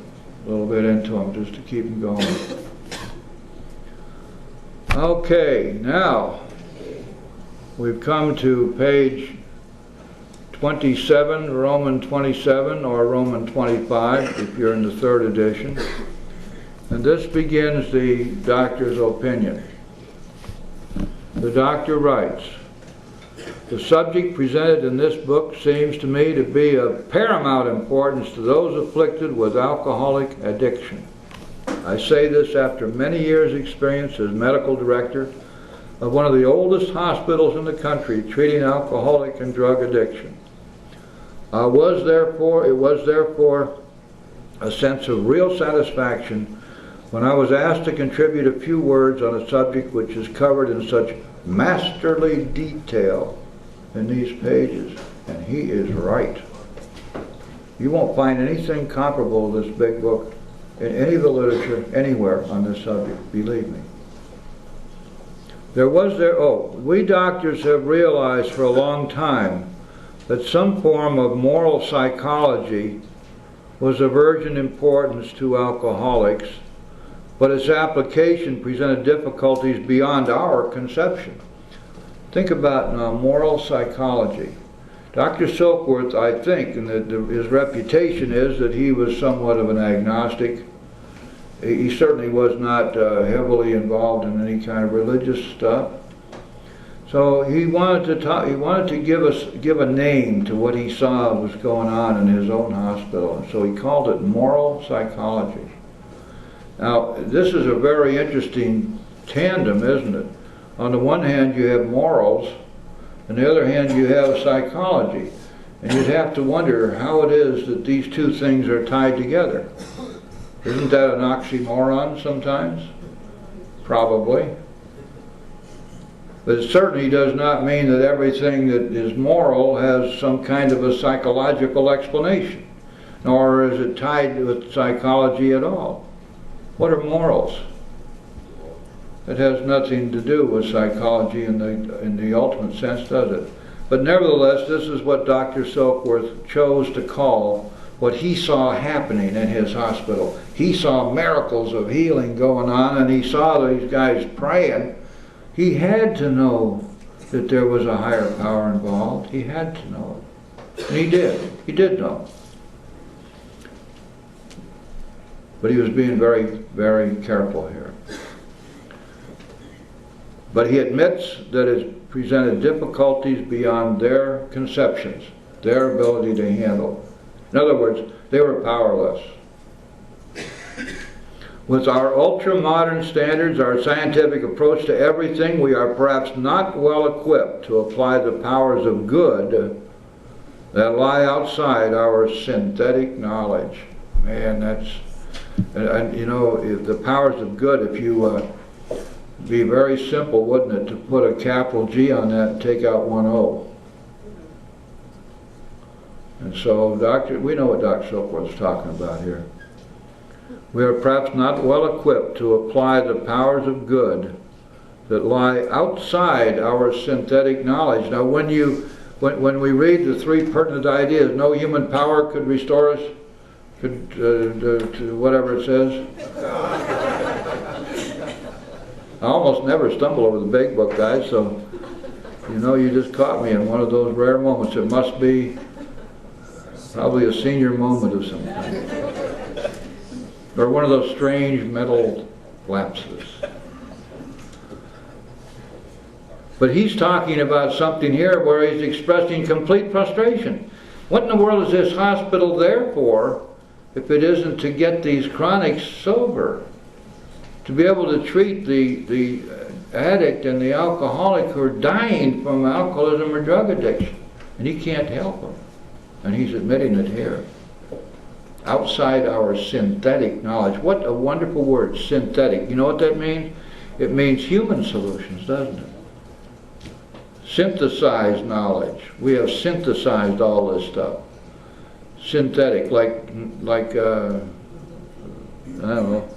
little bit into them just to keep them going. Okay, now we've come to page 27, Roman 27, or Roman 25, if you're in the 3rd edition. And this begins the doctor's opinion. The doctor writes, "The subject presented in this book seems to me to be of paramount importance to those afflicted with alcoholic addiction. I say this after many years' experience as medical director of one of the oldest hospitals in the country treating alcoholic and drug addiction. It was therefore a sense of real satisfaction when I was asked to contribute a few words on a subject which is covered in such masterly detail in these pages." And he is right. You won't find anything comparable to this big book in any of the literature anywhere on this subject, believe me. We doctors have realized for a long time that some form of moral psychology was of urgent importance to alcoholics, but its application presented difficulties beyond our conception. Think about moral psychology. Dr. Silkworth, I think, and his reputation is that he was somewhat of an agnostic. He certainly was not heavily involved in any kind of religious stuff. So he wanted to give a name to what he saw was going on in his own hospital, and so he called it moral psychology. Now, this is a very interesting tandem, isn't it? On the one hand, you have morals, and on the other hand, you have psychology. And you'd have to wonder how it is that these two things are tied together. Isn't that an oxymoron sometimes? Probably. But it certainly does not mean that everything that is moral has some kind of a psychological explanation, nor is it tied with psychology at all. What are morals? It has nothing to do with psychology in the ultimate sense, does it? But nevertheless, this is what Dr. Silkworth chose to call what he saw happening in his hospital. He saw miracles of healing going on, and he saw these guys praying. He had to know that there was a higher power involved. He had to know it. And he did. He did know. But he was being very, very careful here. but he admits that it presented difficulties beyond their conceptions, their ability to handle. In other words, they were powerless. With our ultra-modern standards, our scientific approach to everything, we are perhaps not well equipped to apply the powers of good that lie outside our synthetic knowledge. Man, that's, and you know, if the powers of good, if you, be very simple, wouldn't it, to put a capital G on that and take out one O. And so, we know what Dr. Silkworth's talking about here. We are perhaps not well equipped to apply the powers of good that lie outside our synthetic knowledge. Now, when we read the three pertinent ideas, no human power could restore us, to whatever it says. I almost never stumble over the big book, guys, so you know you just caught me in one of those rare moments. It must be probably a senior moment of some kind. Or one of those strange mental lapses. But he's talking about something here where he's expressing complete frustration. What in the world is this hospital there for if it isn't to get these chronics sober? To be able to treat the addict and the alcoholic who are dying from alcoholism or drug addiction. And he can't help them. And he's admitting it here. Outside our synthetic knowledge. What a wonderful word, synthetic. You know what that means? It means human solutions, doesn't it? Synthesized knowledge. We have synthesized all this stuff. Synthetic, like I don't know,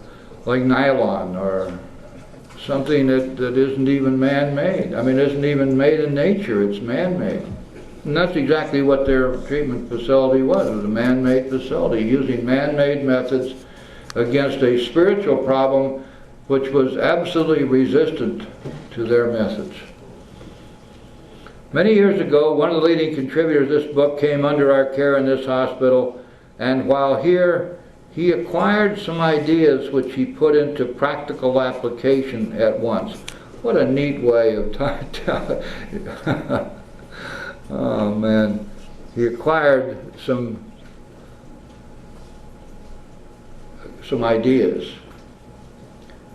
like nylon or something that isn't even man-made. I mean, it isn't even made in nature, it's man-made. And that's exactly what their treatment facility was. It was a man-made facility, using man-made methods against a spiritual problem which was absolutely resistant to their methods. Many years ago, one of the leading contributors of this book came under our care in this hospital, and while here, he acquired some ideas which he put into practical application at once. What a neat way of telling. Oh man, he acquired some ideas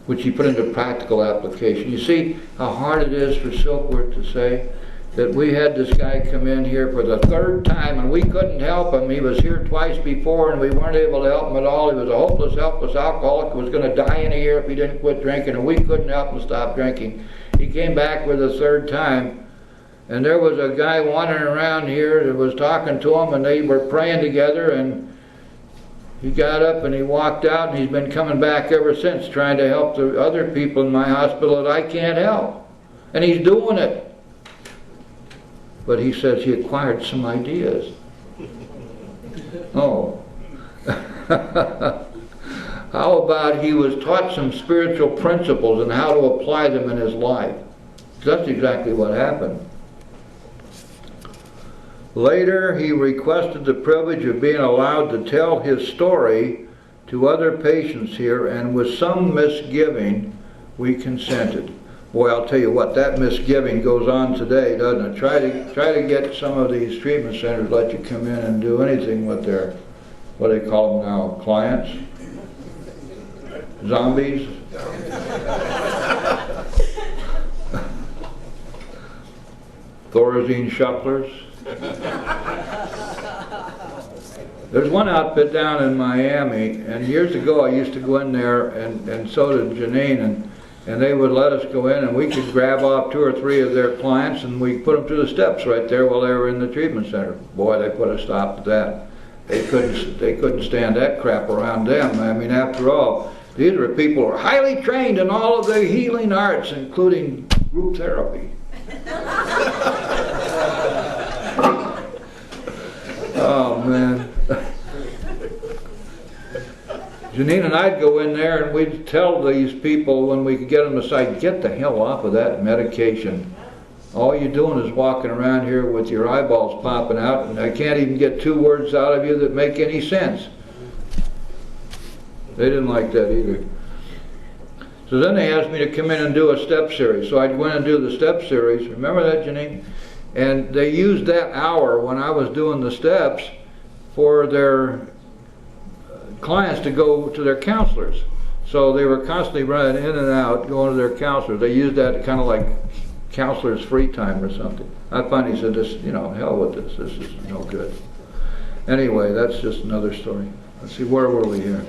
which he put into practical application. You see how hard it is for Silkworth to say that we had this guy come in here for the third time and we couldn't help him. He was here twice before and we weren't able to help him at all. He was a hopeless, helpless alcoholic who was going to die in a year if he didn't quit drinking, and we couldn't help him stop drinking. He came back for the third time, and there was a guy wandering around here that was talking to him, and they were praying together, and he got up and he walked out, and he's been coming back ever since trying to help the other people in my hospital that I can't help. And he's doing it. But he says he acquired some ideas. Oh. How about he was taught some spiritual principles and how to apply them in his life? That's exactly what happened. Later, he requested the privilege of being allowed to tell his story to other patients here, and with some misgiving, we consented. Boy, I'll tell you what, that misgiving goes on today, doesn't it? Try to get some of these treatment centers to let you come in and do anything with their, what do they call them now, clients? Zombies? Thorazine shufflers? There's one outfit down in Miami, and years ago I used to go in there, and so did Janine, and they would let us go in and we could grab off 2 or 3 of their clients and we put them through the steps right there while they were in the treatment center. Boy, they put a stop to that. They couldn't stand that crap around them. I mean, after all, these were people who were highly trained in all of the healing arts, including group therapy. Oh man. Janine and I'd go in there and we'd tell these people when we could get them aside, get the hell off of that medication. All you're doing is walking around here with your eyeballs popping out, and I can't even get 2 words out of you that make any sense. They didn't like that either. So then they asked me to come in and do a step series. So I'd go in and do the step series. Remember that, Janine? And they used that hour when I was doing the steps for their clients to go to their counselors. So they were constantly running in and out, going to their counselors. They used that kind of like counselor's free time or something. I finally said, this, you know, hell with this. This is no good. Anyway, that's just another story. Let's see, where were we here?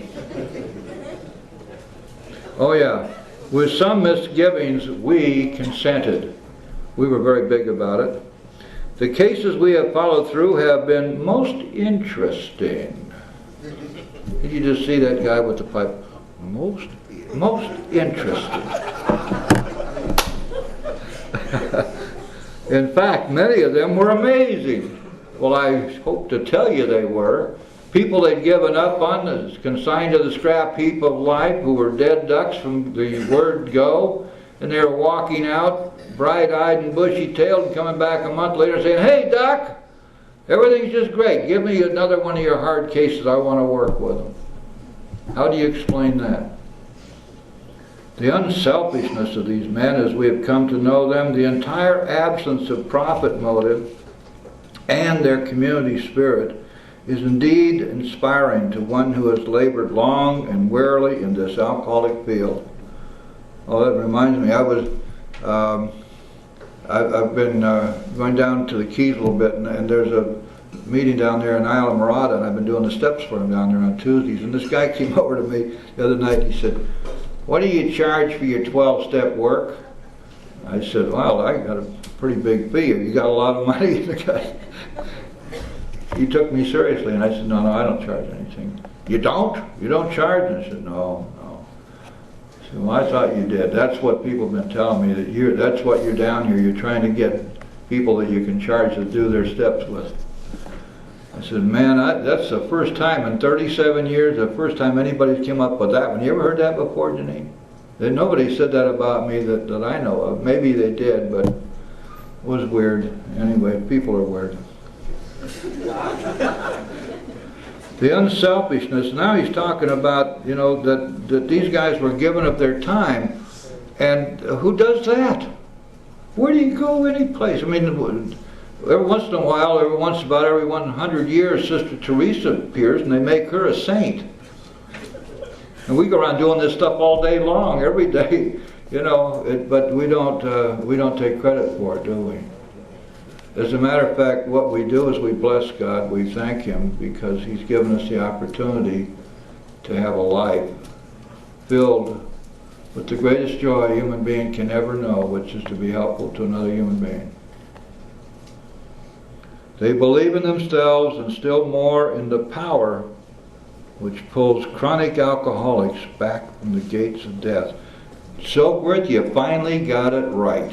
Oh yeah, with some misgivings, we consented. We were very big about it. The cases we have followed through have been most interesting. Did you just see that guy with the pipe? Most interesting. In fact, many of them were amazing. Well, I hope to tell you they were. People they'd given up on, consigned to the scrap heap of life, who were dead ducks from the word go, and they were walking out, bright-eyed and bushy-tailed, and coming back a month later saying, "Hey, Doc, everything's just great. Give me another one of your hard cases. I want to work with them." How do you explain that? The unselfishness of these men as we have come to know them, the entire absence of profit motive, and their community spirit is indeed inspiring to one who has labored long and wearily in this alcoholic field. Oh, that reminds me, I've been going down to the Keys a little bit, and there's a meeting down there in Isla Morada, and I've been doing the steps for them down there on Tuesdays, and this guy came over to me the other night. He said, "What do you charge for your 12-step work?" I said, "Well, I got a pretty big fee. You got a lot of money." The guy, he took me seriously, and I said, no, I don't charge anything." "You don't? You don't charge?" And I said, no. I said, "Well, I thought you did. That's what people have been telling me, that that's what you're down here. You're trying to get people that you can charge to do their steps with." I said, "Man, that's the first time in 37 years, the first time anybody's come up with that one. You ever heard that before, Janine?" Nobody said that about me that I know of. Maybe they did, but it was weird. Anyway, people are weird. The unselfishness, now he's talking about, you know, that these guys were giving up their time. And who does that? Where do you go any place? I mean, every once in a while, about every 100 years, Sister Teresa appears and they make her a saint. And we go around doing this stuff all day long, every day, you know, but we don't take credit for it, do we? As a matter of fact, what we do is we bless God, we thank Him because He's given us the opportunity to have a life filled with the greatest joy a human being can ever know, which is to be helpful to another human being. They believe in themselves and still more in the power which pulls chronic alcoholics back from the gates of death. Silkworth, you finally got it right.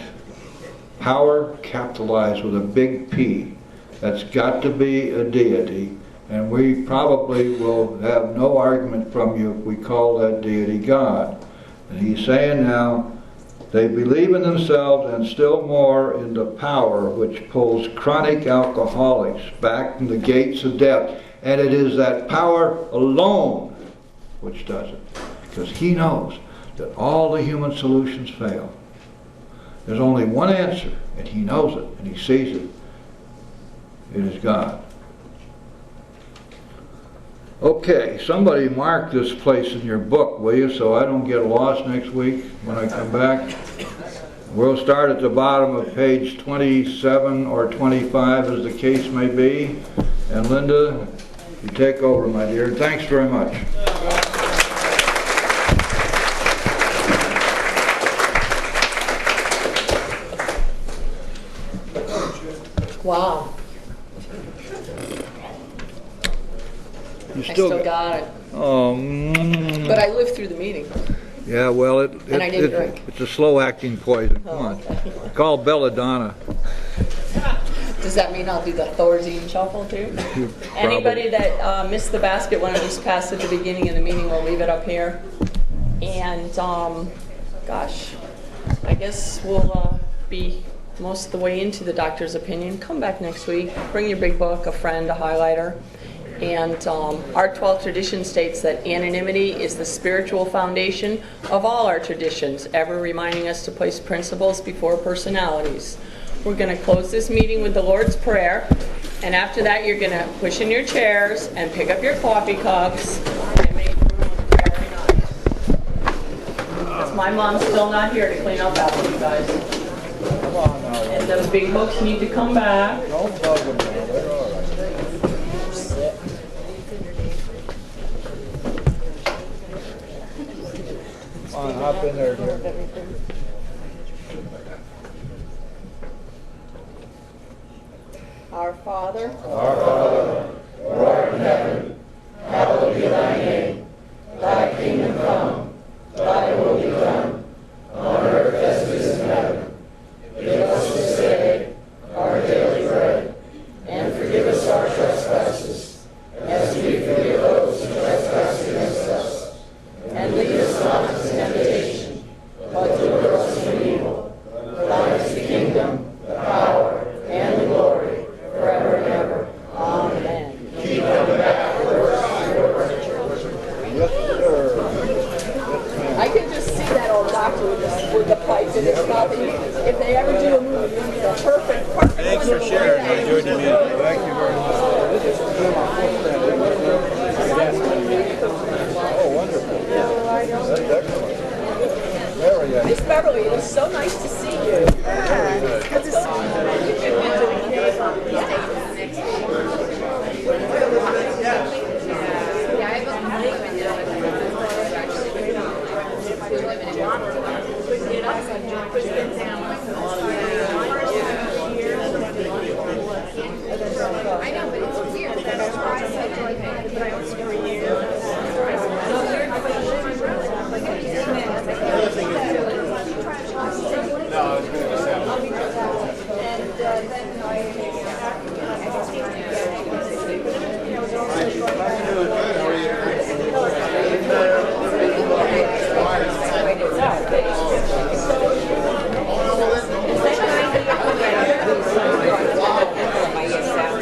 Power capitalized with a big P. That's got to be a deity, and we probably will have no argument from you if we call that deity God. And he's saying now, they believe in themselves and still more in the power which pulls chronic alcoholics back from the gates of death. And it is that power alone which does it. Because he knows that all the human solutions fail. There's only one answer, and he knows it, and he sees it. It is God. Okay, somebody mark this place in your book, will you, so I don't get lost next week when I come back. We'll start at the bottom of page 27 or 25, as the case may be. And Linda, you take over, my dear. Thanks very much. Wow. You I still got it. Oh. But I lived through the meeting. Yeah, well, And I didn't drink. it's a slow-acting poison. Come on. Okay. Call belladonna. Does that mean I'll do the Thorazine shuffle too? Anybody that missed the basket when it was passed at the beginning of the meeting, we'll leave it up here. And gosh, I guess we'll be most of the way into the doctor's opinion. Come back next week. Bring your big book, a friend, a highlighter. And our 12th tradition states that anonymity is the spiritual foundation of all our traditions, ever reminding us to place principles before personalities. We're going to close this meeting with the Lord's Prayer, and after that you're going to push in your chairs and pick up your coffee cups and make room for prayer night. Because my mom's still not here to clean up after you guys. And those big books need to come back. Don't bug them now, they're all right. Come on, hop in there, dear. Our Father, Our Father, who art in heaven, hallowed be thy name. Thy kingdom come, thy will be done, on earth as it is in heaven. Give us this day our daily bread, and forgive us our trespasses, as we forgive those who trespass against us. And lead us not into temptation, but deliver us from evil. For thine is the kingdom, the power, and the glory, forever and ever. Amen. Keep coming back for worse and worse. Yes, sir. I can just see that old doctor with the pipe in his mouth. If they ever do a movie, it's a perfect. Thanks for sharing. I enjoyed the meeting. Thank you very much. This is my Oh, wonderful. That's excellent. Very Miss excellent. Beverly, it is so nice to see you. I know, but it's weird. That's why I said to like, but I was for you. No, I was going to say.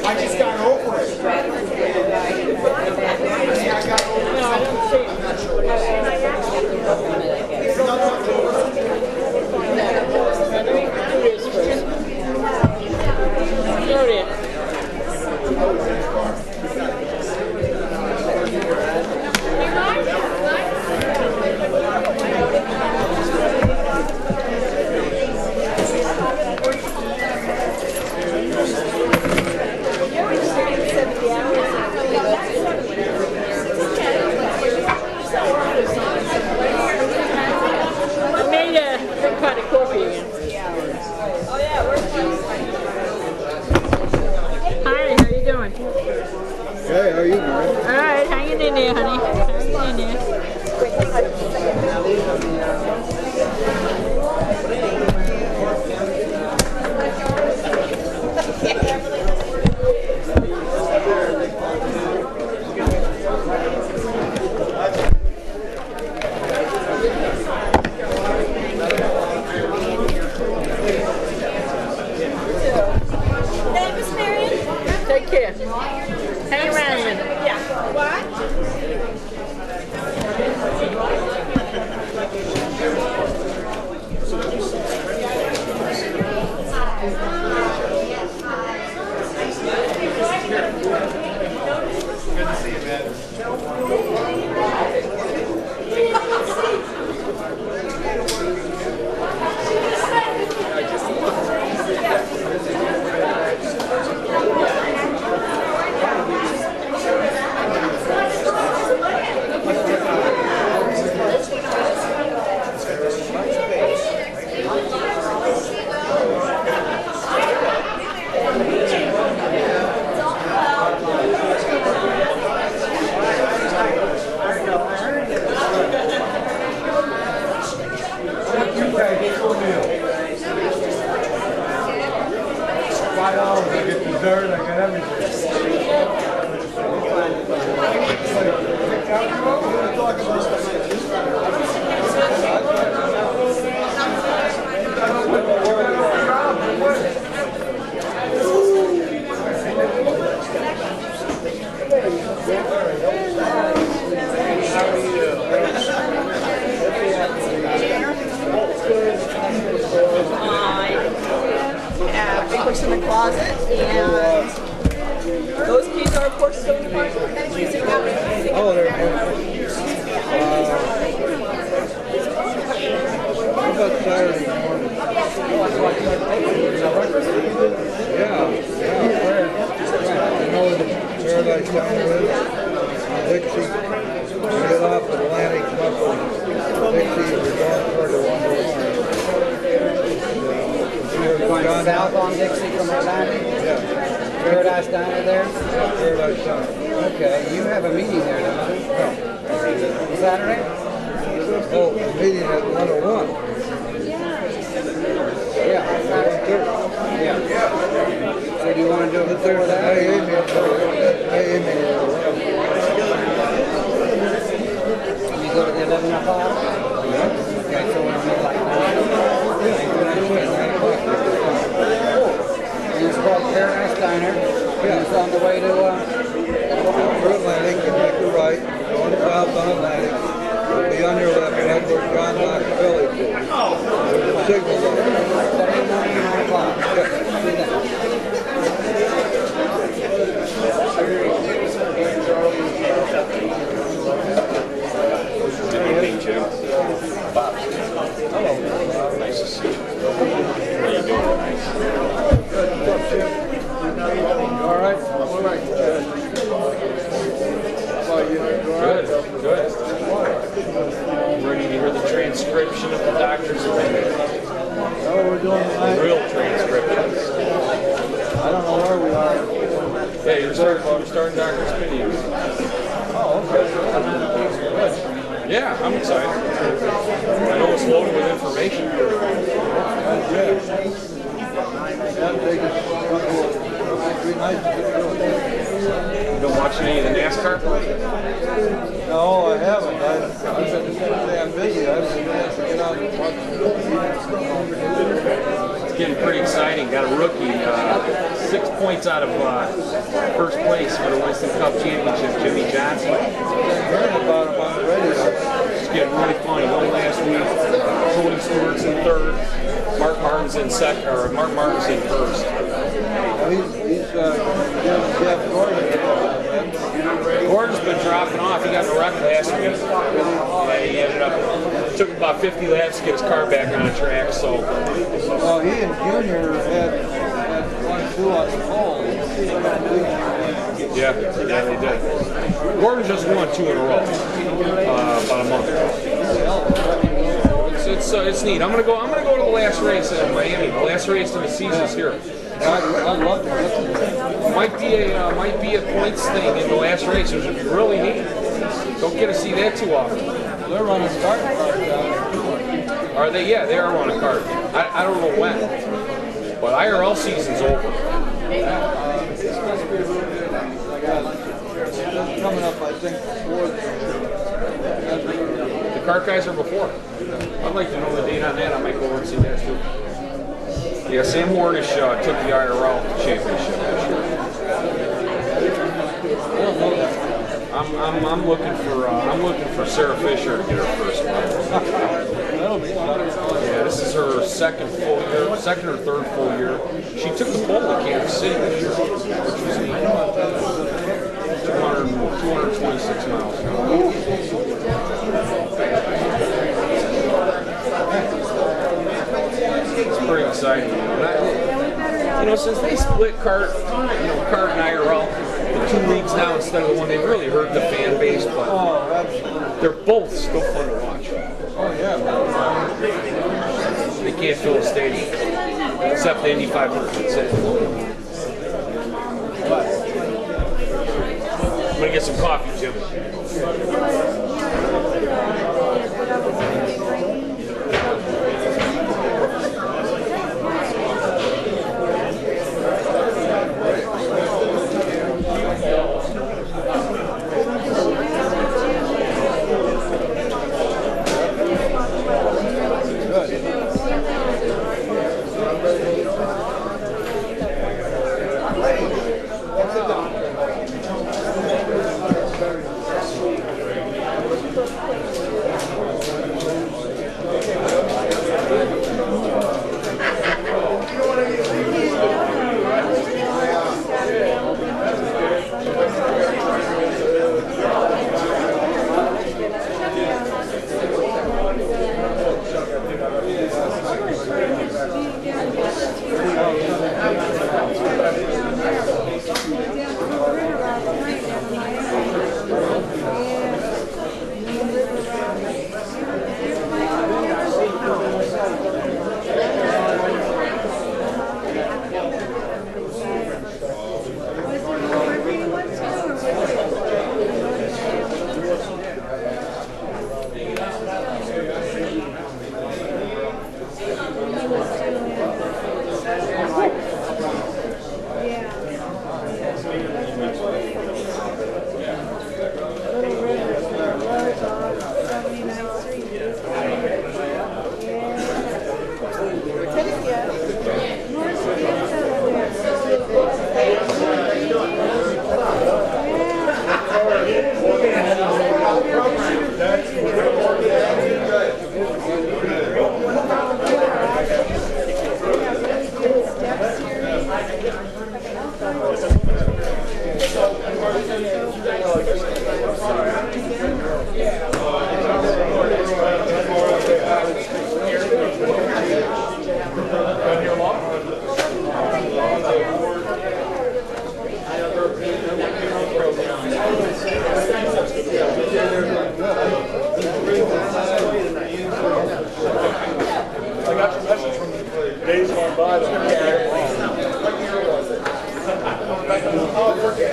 I just got over it. I got over it. I'm not sure what it I made a big pot of coffee again. Oh yeah, hi, how you doing? Hey, how are you, Mary? All right, hanging in there, honey. Hanging in there. Hey, Miss Marion. Take care. Hang around a minute. Yeah. What? $5, I get dessert, I get everything. Steiner is? Dixie. Get off Atlantic, come up with Dixie, we're going toward the Going south on Dixie from Atlantic? Yeah, Paradise Diner there? Paradise Diner. Okay, you have a meeting there, don't you? Saturday? Oh, meeting at 101. Yeah. Yeah. So do you want to do it before that? AA meeting. You go to the 11 o'clock? Yeah. Okay, so we'll meet like 9. And it's called Paradise Diner. Yeah. It's on the way to, For Atlantic, you make a right, going south on Atlantic. You'll be on your left, head where John Knox Village is. There's a signal there. Saturday morning, 9 o'clock. See that. Good evening, Jim. Bob. Hello. Nice to see you. How you doing tonight? All right. How about you? Good, good. Ready to hear the transcription of the doctor's opinion. Oh, we're doing tonight. Real transcriptions. I don't know where we are. Yeah, you're starting doctor's opinion. Oh, okay. Yeah, I'm excited. I know it's loaded with information. You don't watch any of the NASCAR? No, I haven't. I've been damn busy. I've been able to get out and watch. It's getting pretty exciting. Got a rookie, 6 points out of first place for the Winston Cup Championship, Jimmy Johnson. Hearing about him on the radio. It's getting really fun. He won last week. Tony Stewart's in third. Mark Martin's in second, or Mark Martin's in first. He's Jeff Gordon. Gordon's been dropping off. He got in a wreck last week. Yeah, he ended up, it took him about 50 laps to get his car back on the track, so. Well, he and Junior had 1-2 on the pole. Yeah, they did. Gordon just won 2 in a row about a month ago. It's neat. I'm gonna go to the last race in Miami. The last race of the season's here. I'd love to listen to it. Might be a points thing in the last race, which would be really neat. Don't get to see that too often. They're running start cars down there. Are they? Yeah, they are on a card. I don't know when, but IRL season's over. Coming up, I think, before The kart guys are before. I'd like to know the date on that. I might go over and see that too. Yeah, Sam Hornish took the IRL championship this year. I'm looking for Sarah Fisher to get her first one. Yeah, this is her second or third full year. She took the pole to Kansas City this year, which was neat. 226 miles. It's pretty exciting. Since they split kart and IRL, the 2 leagues now instead of the one, they've really hurt the fan base, but they're both still fun to watch. Oh, yeah. They can't fill a stadium, except the Indy 500. That's it. I'm going to get some coffee, Jim.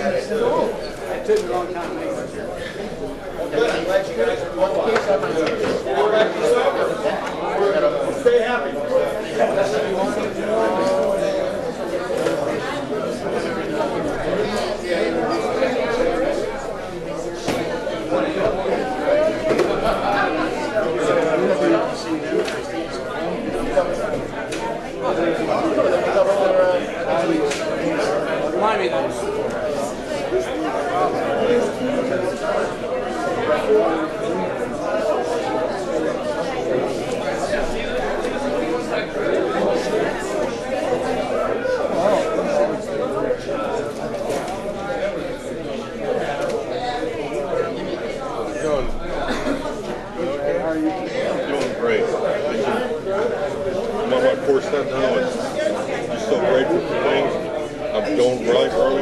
It took me a long time to make it. Good, I'm glad you guys are both. We're back to sober. Stay happy. Remind me that. Doing great. I'm on my fourth step now, and I'm so grateful for things. I'm going right along.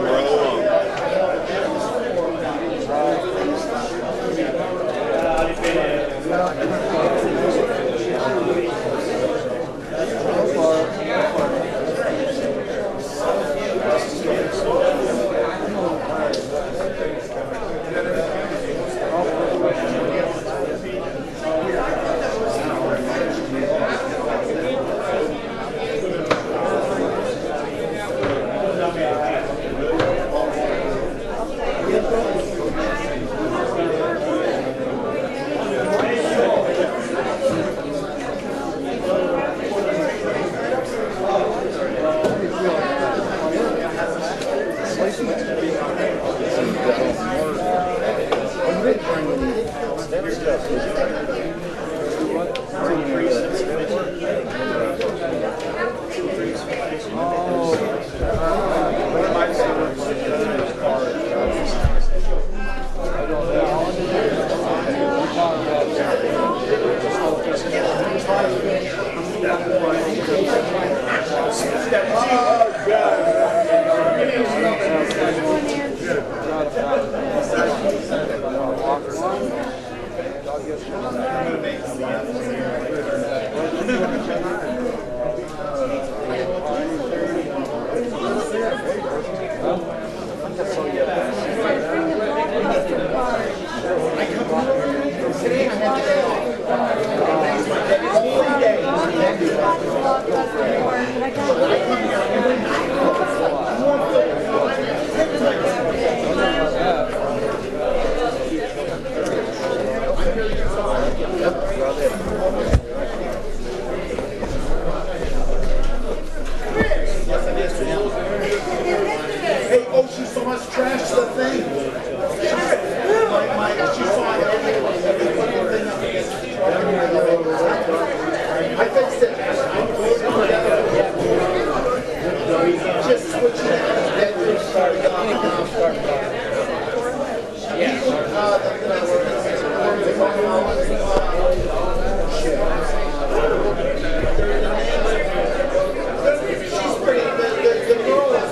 Hey, oh, she so much trash the thing. She saw I fixed it. Just switch it She's pretty. The girl is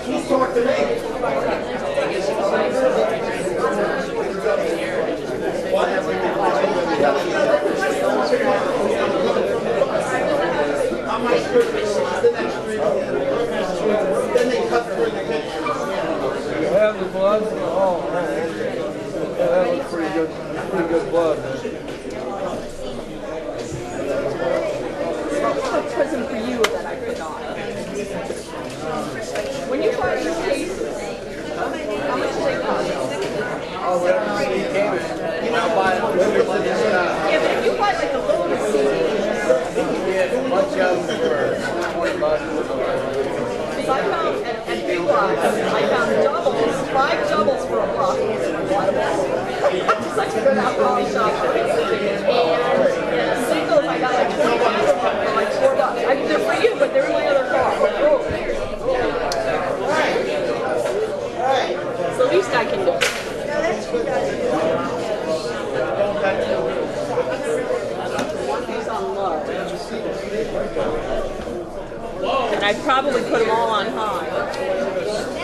He's talked to me. What? On my script, the next street. Then they cut through the picture. You have the blood? Oh, man. Yeah, that was pretty good blood. It's a present for you that I forgot. When you buy these cases, how much do they cost? Oh, whatever CD came in. I'll buy it. Yeah, but if you buy like a load of CDs, You can get a bunch of them for $20. because I found at Big Lots, I found doubles, 5 doubles for approximately $1. It's such a good alcohol shop. probably put them all on high.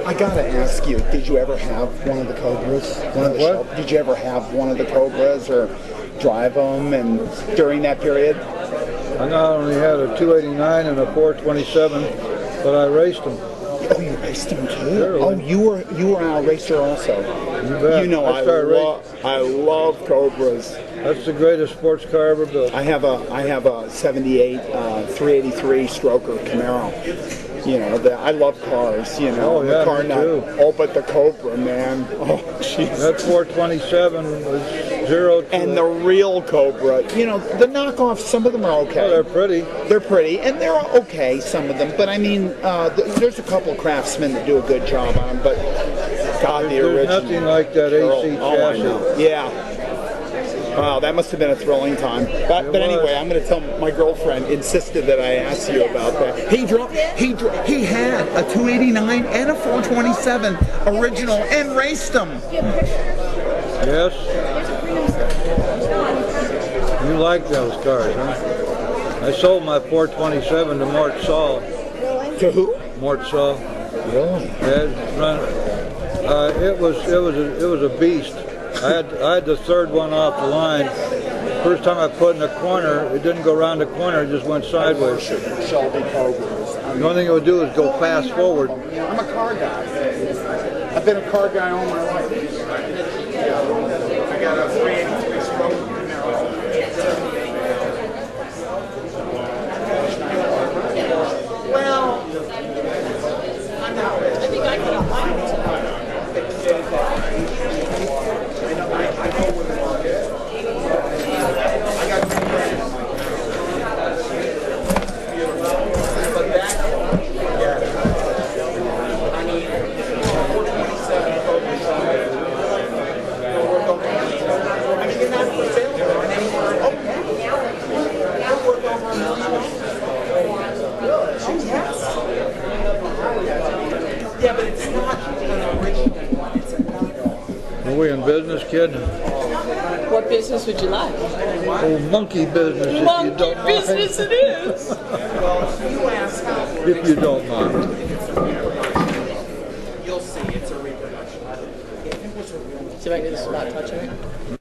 I gotta ask you, did you ever have one of the Cobras? What? Did you ever have one of the Cobras or drive them? And during that period? I not only had a 289 and a 427, but I raced them. Oh, you raced them too? Sure. Oh, you were a racer also. You bet. You know, I love Cobras. That's the greatest sports car ever built. I have a 78 383 Stroker Camaro. You know, I love cars. You know, Oh, yeah, the car me nut. too. Oh, but the Cobra, man. Oh, jeez. That 427 was 0 to And the real Cobra, you know, the knockoffs, some of them are okay. Oh, they're pretty. They're pretty, and they're okay, some of them. But I mean, there's a couple of craftsmen that do a good job on them. But God, the There's original. nothing like that Carol, AC oh, I chassis. know. Yeah. Wow, that must have been a thrilling time. But anyway, I'm going to tell my girlfriend insisted that I ask you about that. He had a 289 and a 427 original and raced them. Yes. You like those cars, huh? I sold my 427 to Mort Saul. To who? Mort Saul. Really? It was a beast. I had the third one off the line. First time I put in a corner, it didn't go around the corner, it just went sideways. Shelby Cobras. The only thing it would do is go fast forward. I'm a car guy. I've been a car guy all my life. I got a 383 Stroker Well, I think I could have liked it. yeah, but it's not an original one. It's a knockoff. Are we in business, kid? What business would you like? Oh, monkey business, if you Monkey don't mind. business it is. Well, you ask how. If you don't mind. You'll see, it's a reproduction. See if I can do this without touching it.